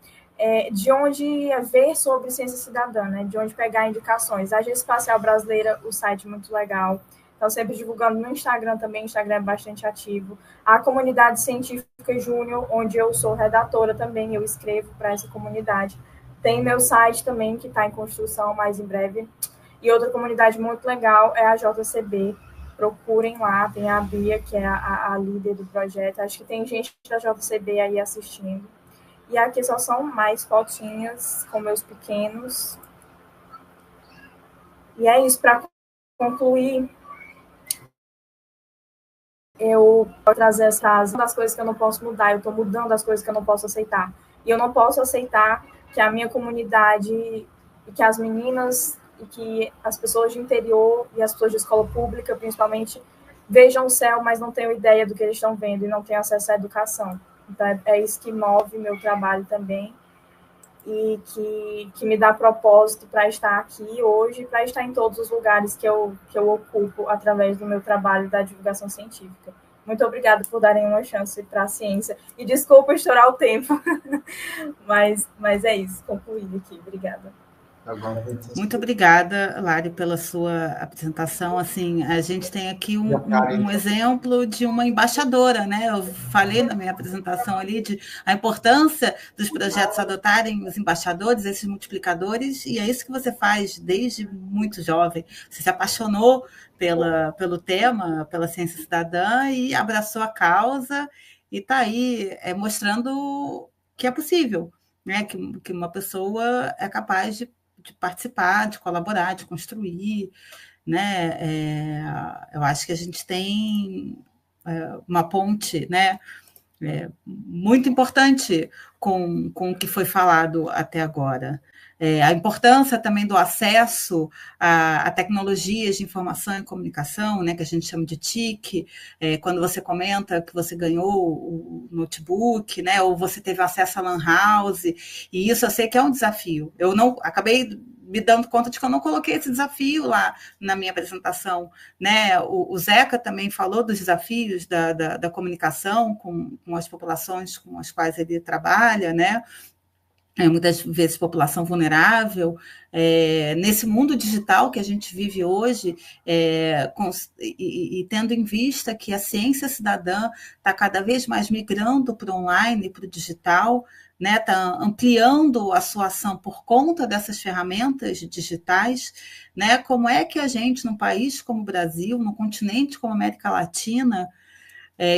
de onde ver sobre ciência cidadã, né? De onde pegar indicações. A Agência Espacial Brasileira, o site é muito legal. Então, sempre divulgando no Instagram também, o Instagram é bastante ativo. A Comunidade Científica Júnior, onde eu sou redatora também, eu escrevo para essa comunidade. Tem meu site também, que está em construção mais em breve. E outra comunidade muito legal é a JCB. Procurem lá, tem a Bia, que é a líder do projeto. Acho que tem gente da JCB aí assistindo. E aqui só são mais fotinhas com meus pequenos. E é isso, para concluir, eu vou trazer essas das coisas que eu não posso mudar, eu estou mudando as coisas que eu não posso aceitar. E eu não posso aceitar que a minha comunidade e que as meninas e que as pessoas de interior e as pessoas de escola pública, principalmente, vejam o céu, mas não tenham ideia do que eles estão vendo e não têm acesso à educação. Então, é isso que move meu trabalho também e que me dá propósito para estar aqui hoje, para estar em todos os lugares que eu ocupo através do meu trabalho da divulgação científica. Muito obrigada por darem uma chance para a ciência. E desculpa estourar o tempo, mas é isso, concluí aqui. Obrigada. Muito obrigada, Lari, pela sua apresentação. Assim, a gente tem aqui um exemplo de uma embaixadora, né? Eu falei na minha apresentação ali de a importância dos projetos adotarem os embaixadores, esses multiplicadores, e é isso que você faz desde muito jovem. Você se apaixonou pelo tema, pela ciência cidadã, e abraçou a causa, e está aí mostrando que é possível, né? Que uma pessoa é capaz de participar, de colaborar, de construir, né? Eu acho que a gente tem uma ponte, né? Muito importante com o que foi falado até agora. A importância também do acesso a tecnologias de informação e comunicação, né, que a gente chama de TIC, quando você comenta que você ganhou o notebook, né, ou você teve acesso à Lan House, e isso eu sei que é um desafio. Eu não acabei me dando conta de que eu não coloquei esse desafio lá na minha apresentação, né? O Zeca também falou dos desafios da comunicação com as populações com as quais ele trabalha, né? Muitas vezes população vulnerável, nesse mundo digital que a gente vive hoje, e tendo em vista que a ciência cidadã está cada vez mais migrando para o online e para o digital, né, está ampliando a sua ação por conta dessas ferramentas digitais, né, como é que a gente, num país como o Brasil, num continente como a América Latina,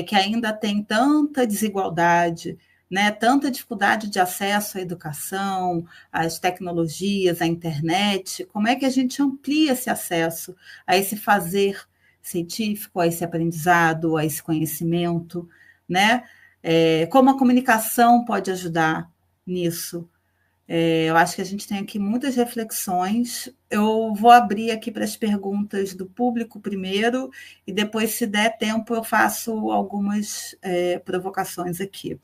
que ainda tem tanta desigualdade, né, tanta dificuldade de acesso à educação, às tecnologias, à internet, como é que a gente amplia esse acesso a esse fazer científico, a esse aprendizado, a esse conhecimento, né? Como a comunicação pode ajudar nisso? Eu acho que a gente tem aqui muitas reflexões. Eu vou abrir aqui para as perguntas do público primeiro, e depois, se der tempo, eu faço algumas provocações aqui.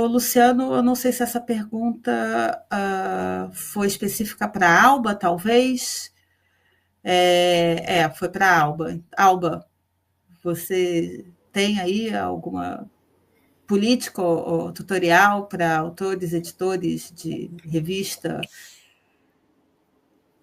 Luciano, eu não sei se essa pergunta foi específica para a Alba, talvez. Foi para a Alba. Alba, você tem aí alguma política ou tutorial para autores, editores de revista?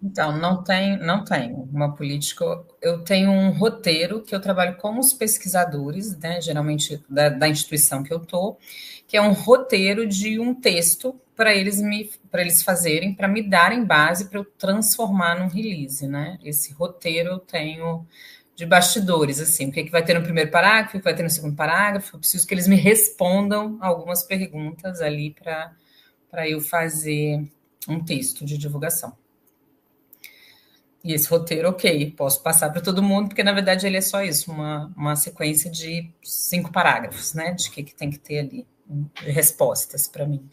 Então, não tenho uma política. Eu tenho um roteiro que eu trabalho com os pesquisadores, né, geralmente da instituição que eu estou, que é um roteiro de um texto para eles fazerem, para me darem base para eu transformar num release, né? Esse roteiro eu tenho de bastidores, assim, o que vai ter no primeiro parágrafo, o que vai ter no segundo parágrafo. Eu preciso que eles me respondam algumas perguntas ali para eu fazer um texto de divulgação. E esse roteiro, ok, posso passar para todo mundo, porque na verdade ele é só isso, uma sequência de 5 parágrafos, né? De que tem que ter ali, de respostas para mim.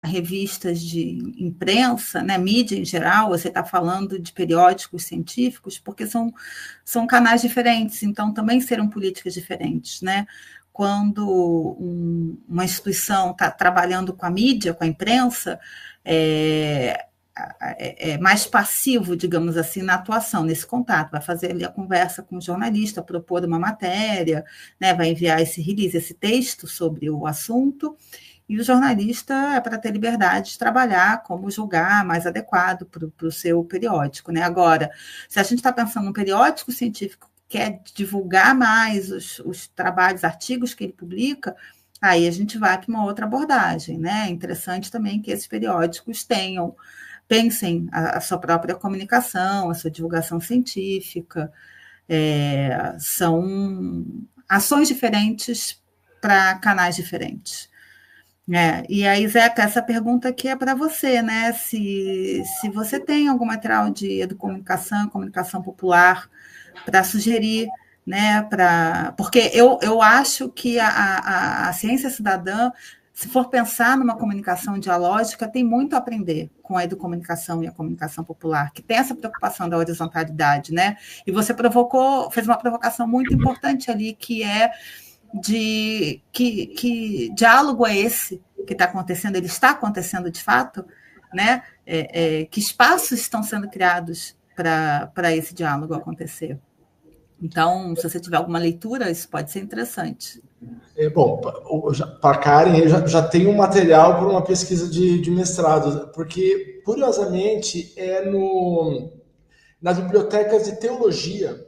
Revistas de imprensa, né, mídia em geral, você está falando de periódicos científicos, porque são canais diferentes, então também serão políticas diferentes, né? Quando uma instituição está trabalhando com a mídia, com a imprensa, é mais passivo, digamos assim, na atuação, nesse contato, vai fazer ali a conversa com o jornalista, propor uma matéria, né, vai enviar esse release, esse texto sobre o assunto, e o jornalista é para ter liberdade de trabalhar como julgar mais adequado para o seu periódico, né? Agora, se a gente está pensando num periódico científico que quer divulgar mais os trabalhos, artigos que ele publica, aí a gente vai para uma outra abordagem, né? É interessante também que esses periódicos pensem a sua própria comunicação, a sua divulgação científica, são ações diferentes para canais diferentes. E aí, Zeca, essa pergunta aqui é para você, né? Se você tem algum material de educomunicação, comunicação popular para sugerir, né? Porque eu acho que a ciência cidadã, se for pensar numa comunicação dialógica, tem muito a aprender com a educomunicação e a comunicação popular, que tem essa preocupação da horizontalidade, né? E você fez uma provocação muito importante ali, que é que diálogo é esse que está acontecendo? Ele está acontecendo de fato, né? Que espaços estão sendo criados para esse diálogo acontecer? Então, se você tiver alguma leitura, isso pode ser interessante. Bom, para a Karen, eu já tenho um material para uma pesquisa de mestrado, porque, curiosamente, nas bibliotecas de teologia,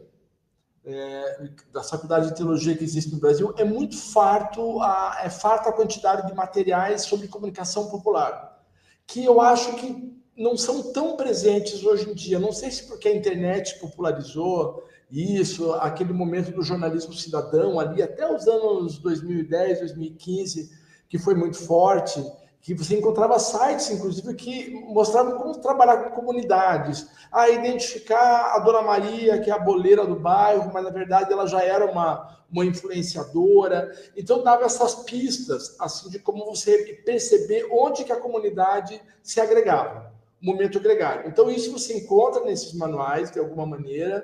da faculdade de teologia que existe no Brasil, é muito farto a quantidade de materiais sobre comunicação popular, que eu acho que não são tão presentes hoje em dia. Não sei se porque a internet popularizou isso, aquele momento do jornalismo cidadão ali, até os anos 2010, 2015, que foi muito forte, que você encontrava sites, inclusive, que mostravam como trabalhar com comunidades, identificar a Dona Maria, que é a boleira do bairro, mas, na verdade, ela já era uma influenciadora. Então, dava essas pistas, assim, de como você perceber onde que a comunidade se agregava, o momento gregário. Então, isso você encontra nesses manuais, de alguma maneira,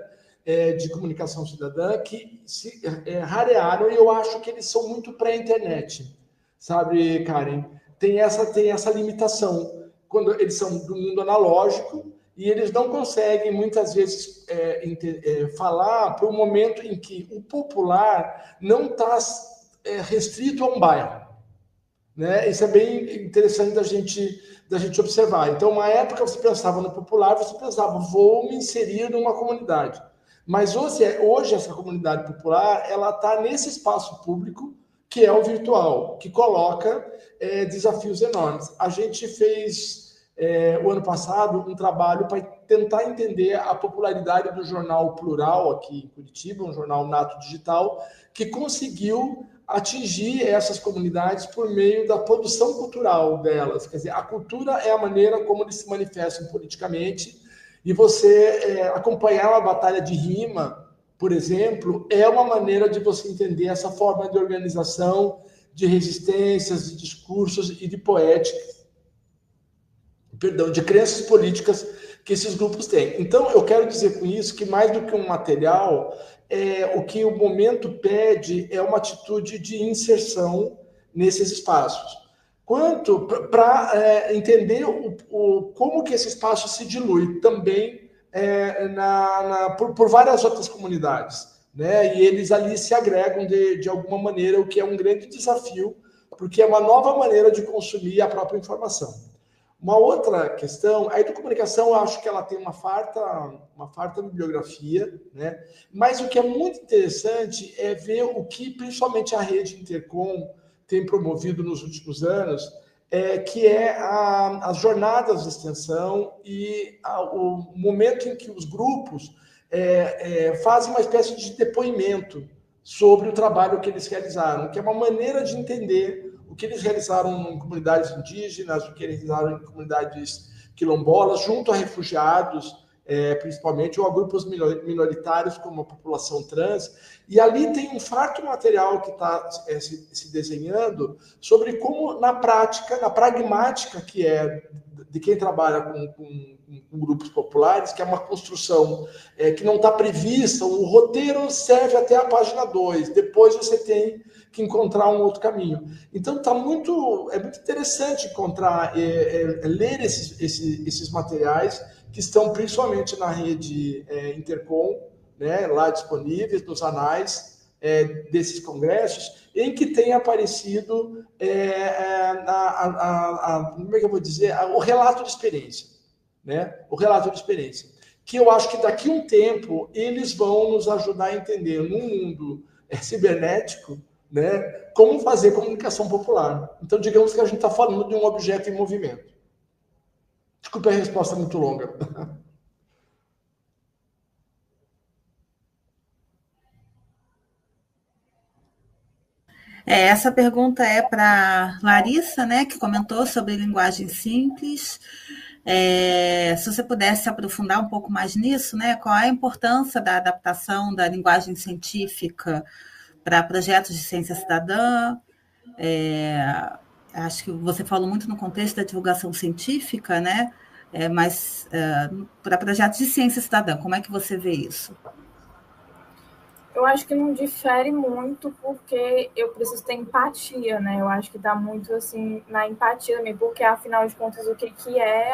de comunicação cidadã, que se rarearam, e eu acho que eles são muito pré-internet, sabe, Karen? Tem essa limitação, quando eles são do mundo analógico e eles não conseguem, muitas vezes, falar para o momento em que o popular não está restrito a um bairro, né? Isso é bem interessante da gente observar. Então, uma época você pensava no popular, você pensava, vou me inserir numa comunidade. Mas hoje essa comunidade popular, ela está nesse espaço público, que é o virtual, que coloca desafios enormes. A gente fez, o ano passado, um trabalho para tentar entender a popularidade do jornal Plural, aqui em Curitiba, um jornal nato digital, que conseguiu atingir essas comunidades por meio da produção cultural delas. Quer dizer, a cultura é a maneira como eles se manifestam politicamente, e você acompanhar uma batalha de rima, por exemplo, é uma maneira de você entender essa forma de organização, de resistências, de discursos e de poética, de crenças políticas que esses grupos têm. Então, eu quero dizer com isso que, mais do que um material, o que o momento pede é uma atitude de inserção nesses espaços. Quanto para entender como que esse espaço se dilui também por várias outras comunidades, né? E eles ali se agregam de alguma maneira, o que é um grande desafio, porque é uma nova maneira de consumir a própria informação. Uma outra questão, a educomunicação, eu acho que ela tem uma farta bibliografia, né? Mas o que é muito interessante é ver o que principalmente a rede Intercom tem promovido nos últimos anos, que é as jornadas de extensão e o momento em que os grupos fazem uma espécie de depoimento sobre o trabalho que eles realizaram, que é uma maneira de entender o que eles realizaram em comunidades indígenas, o que eles realizaram em comunidades quilombolas, junto a refugiados, principalmente, ou a grupos minoritários, como a população trans. E ali tem um farto material que está se desenhando sobre como, na prática, na pragmática que é de quem trabalha com grupos populares, que é uma construção que não está prevista, o roteiro serve até a página 2, depois você tem que encontrar um outro caminho. Então, é muito interessante encontrar, ler esses materiais que estão principalmente na rede Intercom, né, lá disponíveis, nos anais desses congressos, em que tem aparecido, como é que eu vou dizer, o relato de experiência, né? O relato de experiência, que eu acho que daqui a um tempo eles vão nos ajudar a entender, num mundo cibernético, né, como fazer comunicação popular. Então, digamos que a gente está falando de um objeto em movimento. Desculpe a resposta muito longa. Essa pergunta é para Larissa, né, que comentou sobre linguagem simples. Se você pudesse aprofundar um pouco mais nisso, né, qual é a importância da adaptação da linguagem científica para projetos de ciência cidadã? Acho que você falou muito no contexto da divulgação científica, né? Mas para projetos de ciência cidadã, como é que você vê isso? Eu acho que não difere muito, porque eu preciso ter empatia, né? Eu acho que está muito, assim, na empatia também, porque, afinal de contas, o que é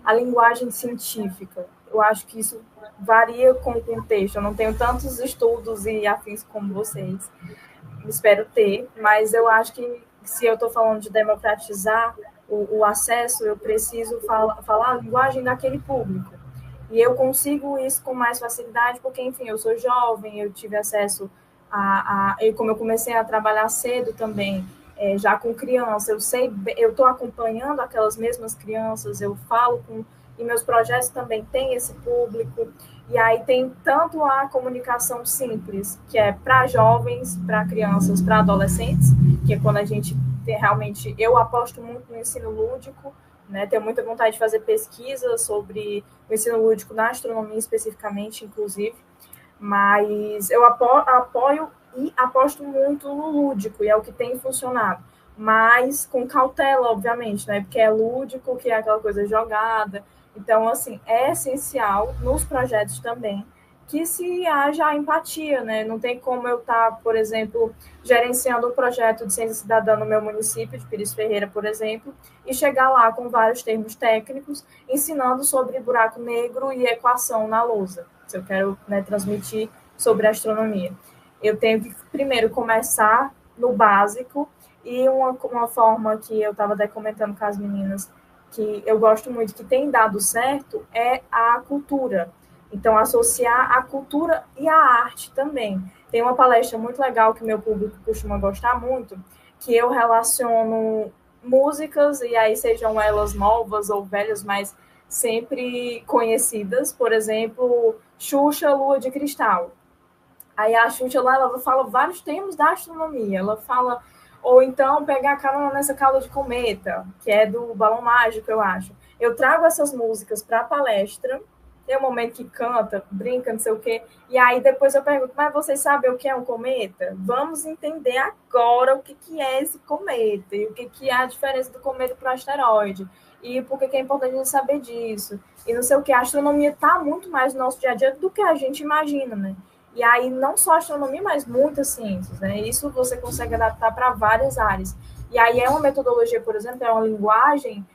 a linguagem científica? Eu acho que isso varia com o contexto. Eu não tenho tantos estudos e afins como vocês, espero ter, mas eu acho que, se eu estou falando de democratizar o acesso, eu preciso falar a linguagem daquele público. E eu consigo isso com mais facilidade, porque, enfim, eu sou jovem, eu tive acesso como eu comecei a trabalhar cedo também, já com criança, eu estou acompanhando aquelas mesmas crianças, eu falo e meus projetos também têm esse público, e aí tem tanto a comunicação simples, que é para jovens, para crianças, para adolescentes, que é quando a gente tem realmente, eu aposto muito no ensino lúdico, né, tenho muita vontade de fazer pesquisa sobre o ensino lúdico na astronomia especificamente, inclusive, mas eu apoio e aposto muito no lúdico, e é o que tem funcionado, mas com cautela, obviamente, né, porque é lúdico, que é aquela coisa jogada. Então, assim, é essencial nos projetos também que se haja empatia, né? Não tem como eu estar, por exemplo, gerenciando um projeto de ciência cidadã no meu município, de Pires Ferreira, por exemplo, e chegar lá com vários termos técnicos, ensinando sobre buraco negro e equação na lousa, se eu quero, né, transmitir sobre astronomia. Eu tenho que, primeiro, começar no básico, e uma forma que eu estava até comentando com as meninas, que eu gosto muito, que tem dado certo, é a cultura. Então, associar a cultura e a arte também. Tem uma palestra muito legal que meu público costuma gostar muito, que eu relaciono músicas, e aí sejam elas novas ou velhas, mas sempre conhecidas. Por exemplo, Xuxa, Lua de Cristal. Aí a Xuxa lá, ela fala vários termos da astronomia. Ela fala, ou então pegar a carona nessa cauda de cometa, que é do Balão Mágico, eu acho. Eu trago essas músicas para a palestra, tem um momento que canta, brinca, não sei o quê, e aí depois eu pergunto, mas vocês sabem o que é um cometa? Vamos entender agora o que é esse cometa, e o que é a diferença do cometa para o asteroide, e por que é importante a gente saber disso, e não sei o que. A astronomia está muito mais no nosso dia a dia do que a gente imagina, né? E aí não só a astronomia, mas muitas ciências, né? Isso você consegue adaptar para várias áreas. E aí é uma metodologia, por exemplo, é uma linguagem,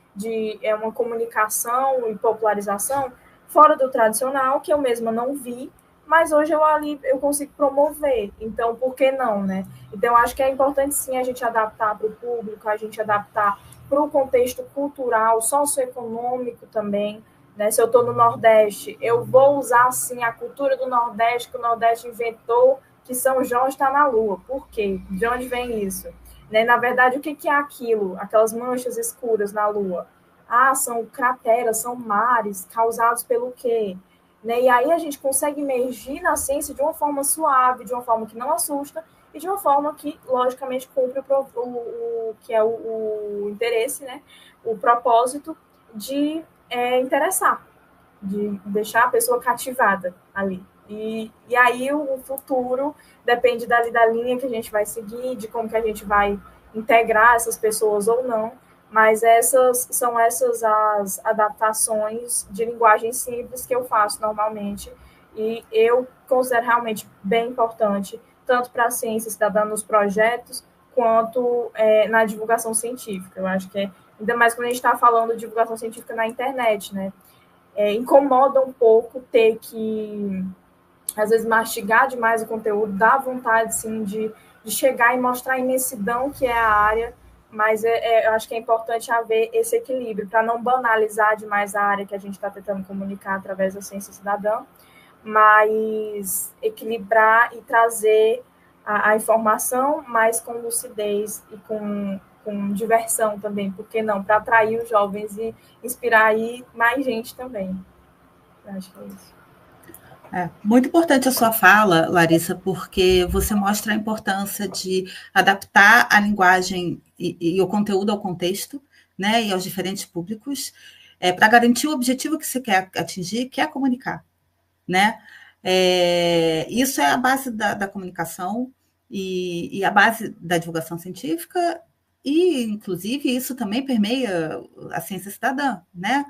é uma comunicação e popularização fora do tradicional, que eu mesma não vi, mas hoje eu consigo promover, então por que não, né? Então, eu acho que é importante sim a gente adaptar para o público, a gente adaptar para o contexto cultural, socioeconômico também, né? Se eu estou no Nordeste, eu vou usar sim a cultura do Nordeste, que o Nordeste inventou, que São João está na Lua. Por quê? De onde vem isso? Né? Na verdade, o que é aquilo? Aquelas manchas escuras na Lua? Ah, são crateras, são mares causados pelo quê? Né? E aí a gente consegue emergir na ciência de uma forma suave, de uma forma que não assusta e de uma forma que, logicamente, cumpre o que é o interesse, né? O propósito de interessar, de deixar a pessoa cativada ali. E aí o futuro depende da linha que a gente vai seguir, de como que a gente vai integrar essas pessoas ou não, mas são essas as adaptações de linguagem simples que eu faço normalmente, e eu considero realmente bem importante, tanto para a ciência cidadã nos projetos, quanto na divulgação científica. Eu acho que ainda mais quando a gente está falando de divulgação científica na internet, né? Incomoda um pouco ter que, às vezes, mastigar demais o conteúdo, dá vontade, sim, de chegar e mostrar a imensidão que é a área, mas eu acho que é importante haver esse equilíbrio, para não banalizar demais a área que a gente está tentando comunicar através da ciência cidadã, mas equilibrar e trazer a informação, mas com lucidez e com diversão também, por que não? Para atrair os jovens e inspirar aí mais gente também. Eu acho que é isso. Muito importante a sua fala, Larissa, porque você mostra a importância de adaptar a linguagem e o conteúdo ao contexto, né, e aos diferentes públicos, para garantir o objetivo que você quer atingir, que é comunicar, né? Isso é a base da comunicação e a base da divulgação científica, e, inclusive, isso também permeia a ciência cidadã, né?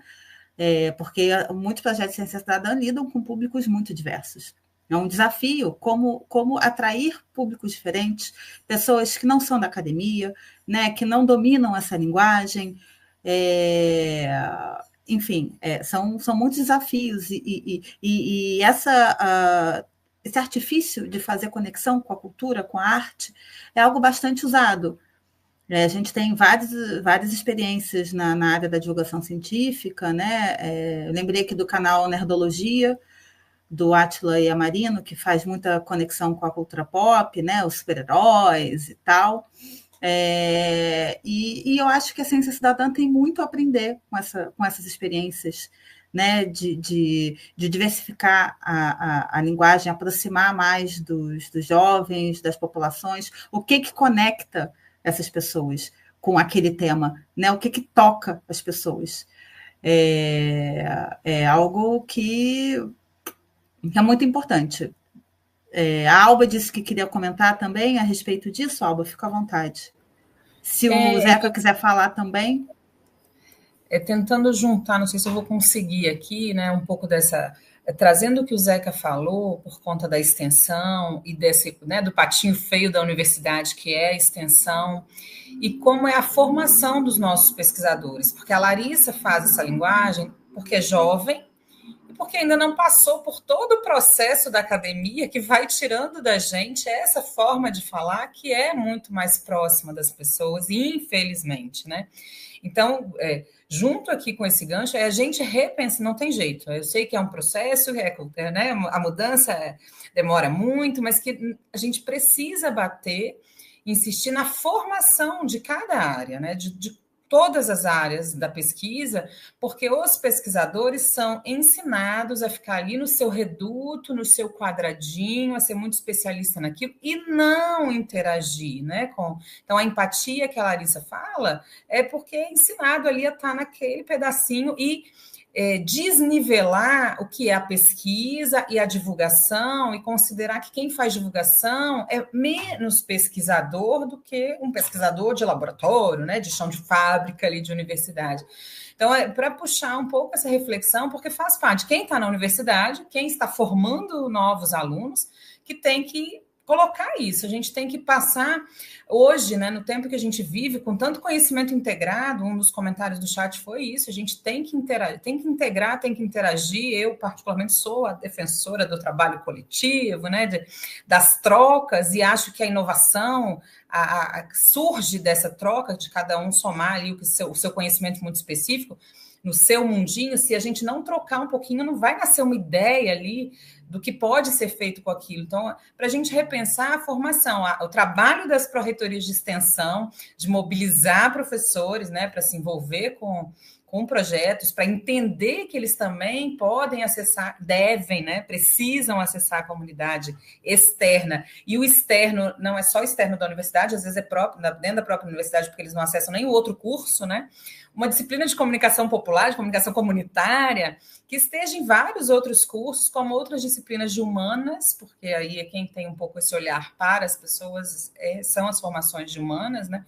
Porque muitos projetos de ciência cidadã lidam com públicos muito diversos. É um desafio como atrair públicos diferentes, pessoas que não são da academia, né, que não dominam essa linguagem. Enfim, são muitos desafios. E esse artifício de fazer conexão com a cultura, com a arte, é algo bastante usado. A gente tem várias experiências na área da divulgação científica, né? Eu lembrei aqui do canal Nerdologia, do Átila e Amarino, que faz muita conexão com a cultura pop, né? Os super-heróis e tal. E eu acho que a ciência cidadã tem muito a aprender com essas experiências, né? De diversificar a linguagem, aproximar mais dos jovens, das populações, o que conecta essas pessoas com aquele tema, né? O que toca as pessoas. É algo que é muito importante. A Alba disse que queria comentar também a respeito disso. Alba, fica à vontade. Se o Zeca quiser falar também. Tentando juntar, não sei se eu vou conseguir aqui, né, um pouco dessa... trazendo o que o Zeca falou, por conta da extensão e né, do patinho feio da universidade, que é a extensão, e como é a formação dos nossos pesquisadores, porque a Larissa faz essa linguagem porque é jovem e porque ainda não passou por todo o processo da academia que vai tirando da gente essa forma de falar que é muito mais próxima das pessoas, infelizmente, né? Então, junto aqui com esse gancho, a gente repensa, não tem jeito. Eu sei que é um processo, né, a mudança demora muito, mas que a gente precisa insistir na formação de cada área, né, de todas as áreas da pesquisa, porque os pesquisadores são ensinados a ficar ali no seu reduto, no seu quadradinho, a ser muito especialista naquilo e não interagir, né? Então, a empatia que a Larissa fala é porque é ensinado ali a estar naquele pedacinho e desnivelar o que é a pesquisa e a divulgação e considerar que quem faz divulgação é menos pesquisador do que um pesquisador de laboratório, né, de chão de fábrica ali de universidade. Então, para puxar um pouco essa reflexão, porque faz parte quem está na universidade, quem está formando novos alunos, que tem que colocar isso. A gente tem que passar hoje, né, no tempo que a gente vive, com tanto conhecimento integrado. Um dos comentários do chat foi isso: a gente tem que interagir, tem que integrar, tem que interagir. Eu, particularmente, sou a defensora do trabalho coletivo, né, das trocas, e acho que a inovação surge dessa troca, de cada um somar ali o seu conhecimento muito específico no seu mundinho. Se a gente não trocar um pouquinho, não vai nascer uma ideia ali do que pode ser feito com aquilo. Então, para a gente repensar a formação, o trabalho das pró-reitorias de extensão, de mobilizar professores, né, para se envolver com projetos, para entender que eles também podem acessar, devem, né, precisam acessar a comunidade externa. E o externo não é só externo da universidade, às vezes é próprio, dentro da própria universidade, porque eles não acessam nem o outro curso, né? Uma disciplina de comunicação popular, de comunicação comunitária, que esteja em vários outros cursos, como outras disciplinas de humanas, porque aí é quem tem um pouco esse olhar para as pessoas, são as formações de humanas, né?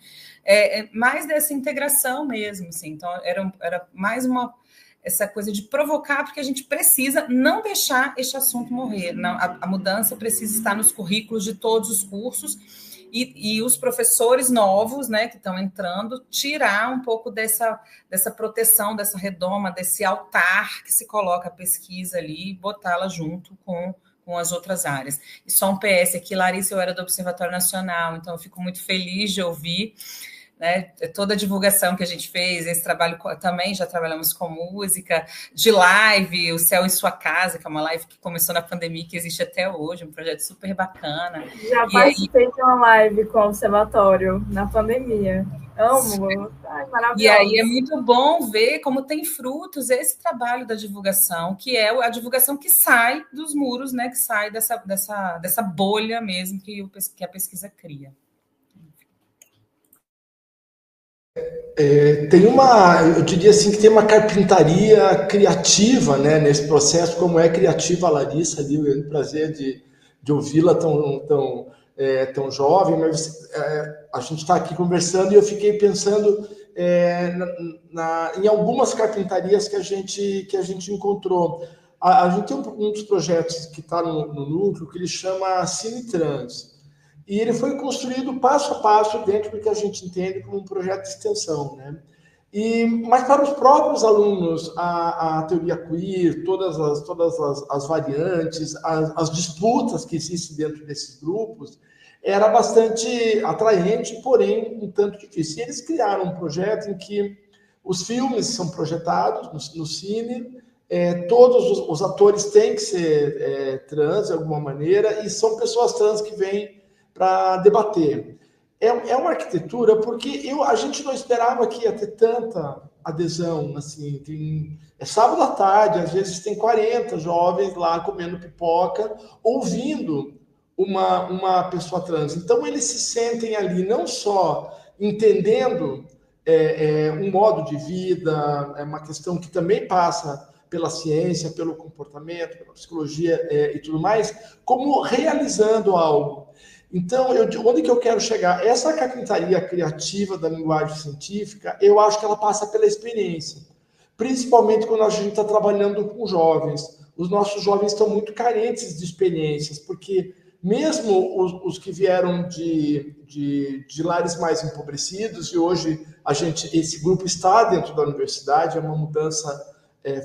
Mais dessa integração mesmo, assim. Então, era mais essa coisa de provocar, porque a gente precisa não deixar este assunto morrer. Não, a mudança precisa estar nos currículos de todos os cursos, e os professores novos, né, que estão entrando, tirar um pouco dessa proteção, dessa redoma, desse altar que se coloca a pesquisa ali, e botá-la junto com as outras áreas. E só um PS aqui: Larissa, eu era do Observatório Nacional, então eu fico muito feliz de ouvir, né, toda a divulgação que a gente fez, esse trabalho também, já trabalhamos com música, de live, O Céu em Sua Casa, que é uma live que começou na pandemia, que existe até hoje, um projeto super bacana. Já participei de uma live com o Observatório na pandemia. Amo. Ai, maravilhoso. E aí é muito bom ver como tem frutos esse trabalho da divulgação, que é a divulgação que sai dos muros, né, que sai dessa bolha mesmo que a pesquisa cria. Eu diria assim, que tem uma carpintaria criativa, né, nesse processo, como é criativa a Larissa ali. Eu tenho o prazer de ouvi-la tão jovem, mas a gente está aqui conversando e eu fiquei pensando em algumas carpintarias que a gente encontrou. A gente tem um dos projetos que está no núcleo, que ele chama Cine Trans. E ele foi construído passo a passo dentro do que a gente entende como um projeto de extensão, né? Mas para os próprios alunos, a teoria queer, todas as variantes, as disputas que existem dentro desses grupos, era bastante atraente, porém um tanto difícil. E eles criaram um projeto em que os filmes são projetados no cine, todos os atores têm que ser trans de alguma maneira, e são pessoas trans que vêm para debater. É uma arquitetura, porque a gente não esperava que ia ter tanta adesão, assim. É sábado à tarde, às vezes tem 40 jovens lá comendo pipoca, ouvindo uma pessoa trans. Então, eles se sentem ali não só entendendo um modo de vida, é uma questão que também passa pela ciência, pelo comportamento, pela psicologia e tudo mais, como realizando algo. Então, onde que eu quero chegar? Essa carpintaria criativa da linguagem científica, eu acho que ela passa pela experiência. Principalmente quando a gente está trabalhando com jovens. Os nossos jovens estão muito carentes de experiências, porque mesmo os que vieram de lares mais empobrecidos, e hoje esse grupo está dentro da universidade, é uma mudança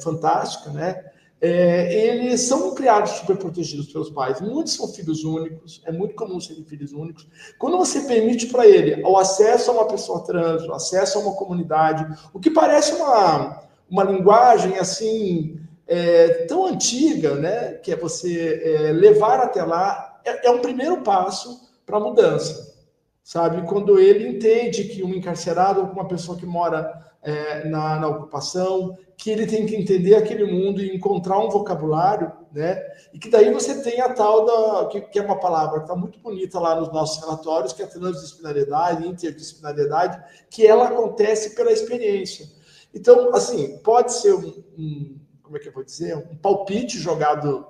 fantástica, né? Eles são criados super protegidos pelos pais. Muitos são filhos únicos, é muito comum serem filhos únicos. Quando você permite para ele o acesso a uma pessoa trans, o acesso a uma comunidade, o que parece uma linguagem assim tão antiga, né, que é você levar até lá, é um primeiro passo para a mudança, sabe? Quando ele entende que um encarcerado ou uma pessoa que mora na ocupação, que ele tem que entender aquele mundo e encontrar um vocabulário, né? E que daí você tem a tal que é uma palavra que está muito bonita lá nos nossos relatórios, que é a transdisciplinariedade, interdisciplinariedade, que ela acontece pela experiência. Então, assim, pode ser como é que eu vou dizer? Um palpite jogado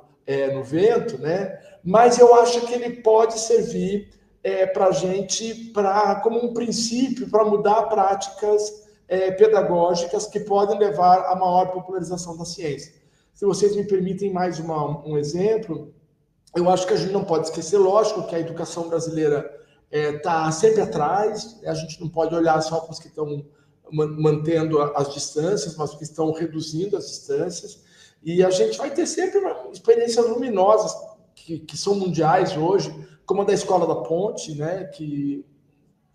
no vento, né? Mas eu acho que ele pode servir para a gente como um princípio para mudar práticas pedagógicas que podem levar à maior popularização da ciência. Se vocês me permitem mais um exemplo, Eu acho que a gente não pode esquecer, lógico, que a educação brasileira está sempre atrás, a gente não pode olhar só para os que estão mantendo as distâncias, mas os que estão reduzindo as distâncias, e a gente vai ter sempre experiências luminosas que são mundiais hoje, como a da Escola da Ponte, né, que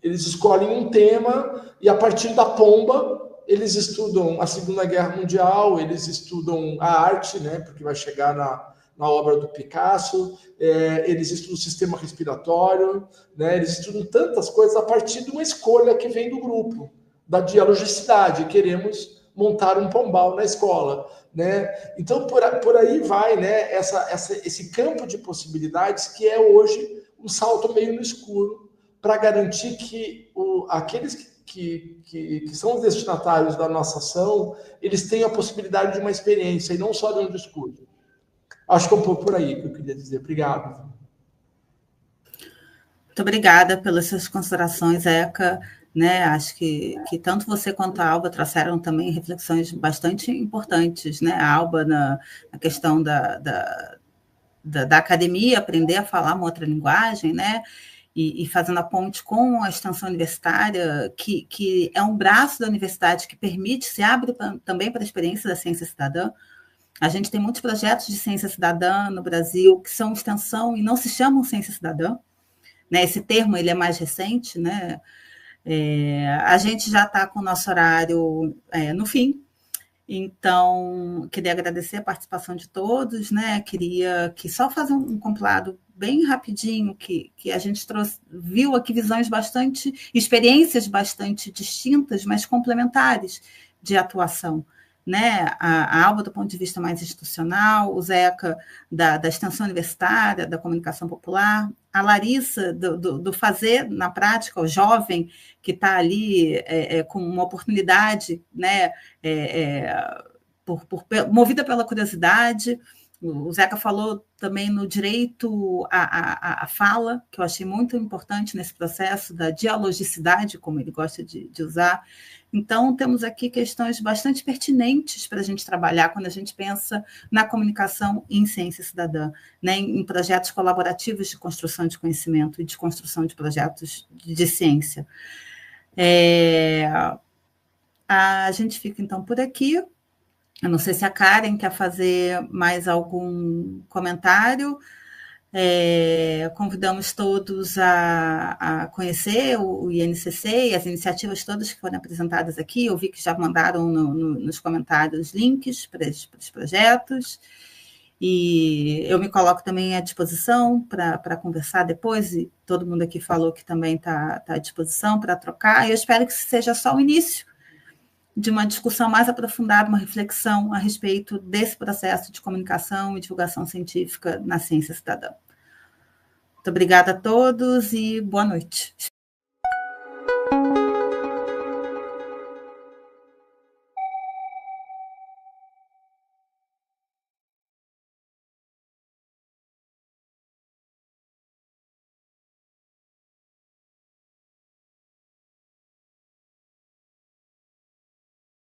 eles escolhem um tema e a partir da pomba eles estudam a Segunda Guerra Mundial, eles estudam a arte, né, porque vai chegar na obra do Picasso, eles estudam o sistema respiratório, né, eles estudam tantas coisas a partir de uma escolha que vem do grupo, da dialogicidade. Queremos montar um pombal na escola, né? Então, por aí vai, né, esse campo de possibilidades que é hoje um salto meio no escuro para garantir que aqueles que são os destinatários da nossa ação, eles tenham a possibilidade de uma experiência e não só de um discurso. Acho que é um pouco por aí que eu queria dizer. Obrigado. Muito obrigada pelas suas considerações, Eca. Né? Acho que tanto você quanto a Alba trouxeram também reflexões bastante importantes, né? A Alba na questão da academia, aprender a falar uma outra linguagem, né? E fazendo a ponte com a extensão universitária, que é um braço da universidade que permite, se abre também para a experiência da ciência cidadã. A gente tem muitos projetos de ciência cidadã no Brasil que são extensão e não se chamam ciência cidadã, né? Esse termo ele é mais recente, né? A gente já está com o nosso horário no fim, então queria agradecer a participação de todos, né? Queria só fazer um compilado bem rapidinho, que a gente viu aqui experiências bastante distintas, mas complementares de atuação. Né? A Alba, do ponto de vista mais institucional, o Zeca, da extensão universitária, da comunicação popular, a Larissa, do fazer na prática, o jovem que está ali com uma oportunidade, né? Movida pela curiosidade. O Zeca falou também no direito à fala, que eu achei muito importante nesse processo da dialogicidade, como ele gosta de usar. Então, temos aqui questões bastante pertinentes para a gente trabalhar quando a gente pensa na comunicação em ciência cidadã, né, em projetos colaborativos de construção de conhecimento e de construção de projetos de ciência. A gente fica, então, por aqui. Eu não sei se a Karen quer fazer mais algum comentário. Convidamos todos a conhecer o INCC e as iniciativas todas que foram apresentadas aqui. Eu vi que já mandaram nos comentários links para os projetos. E eu me coloco também à disposição para conversar depois, e todo mundo aqui falou que também está à disposição para trocar. Eu espero que seja só o início de uma discussão mais aprofundada, uma reflexão a respeito desse processo de comunicação e divulgação científica na ciência cidadã. Muito obrigada a todos e boa noite.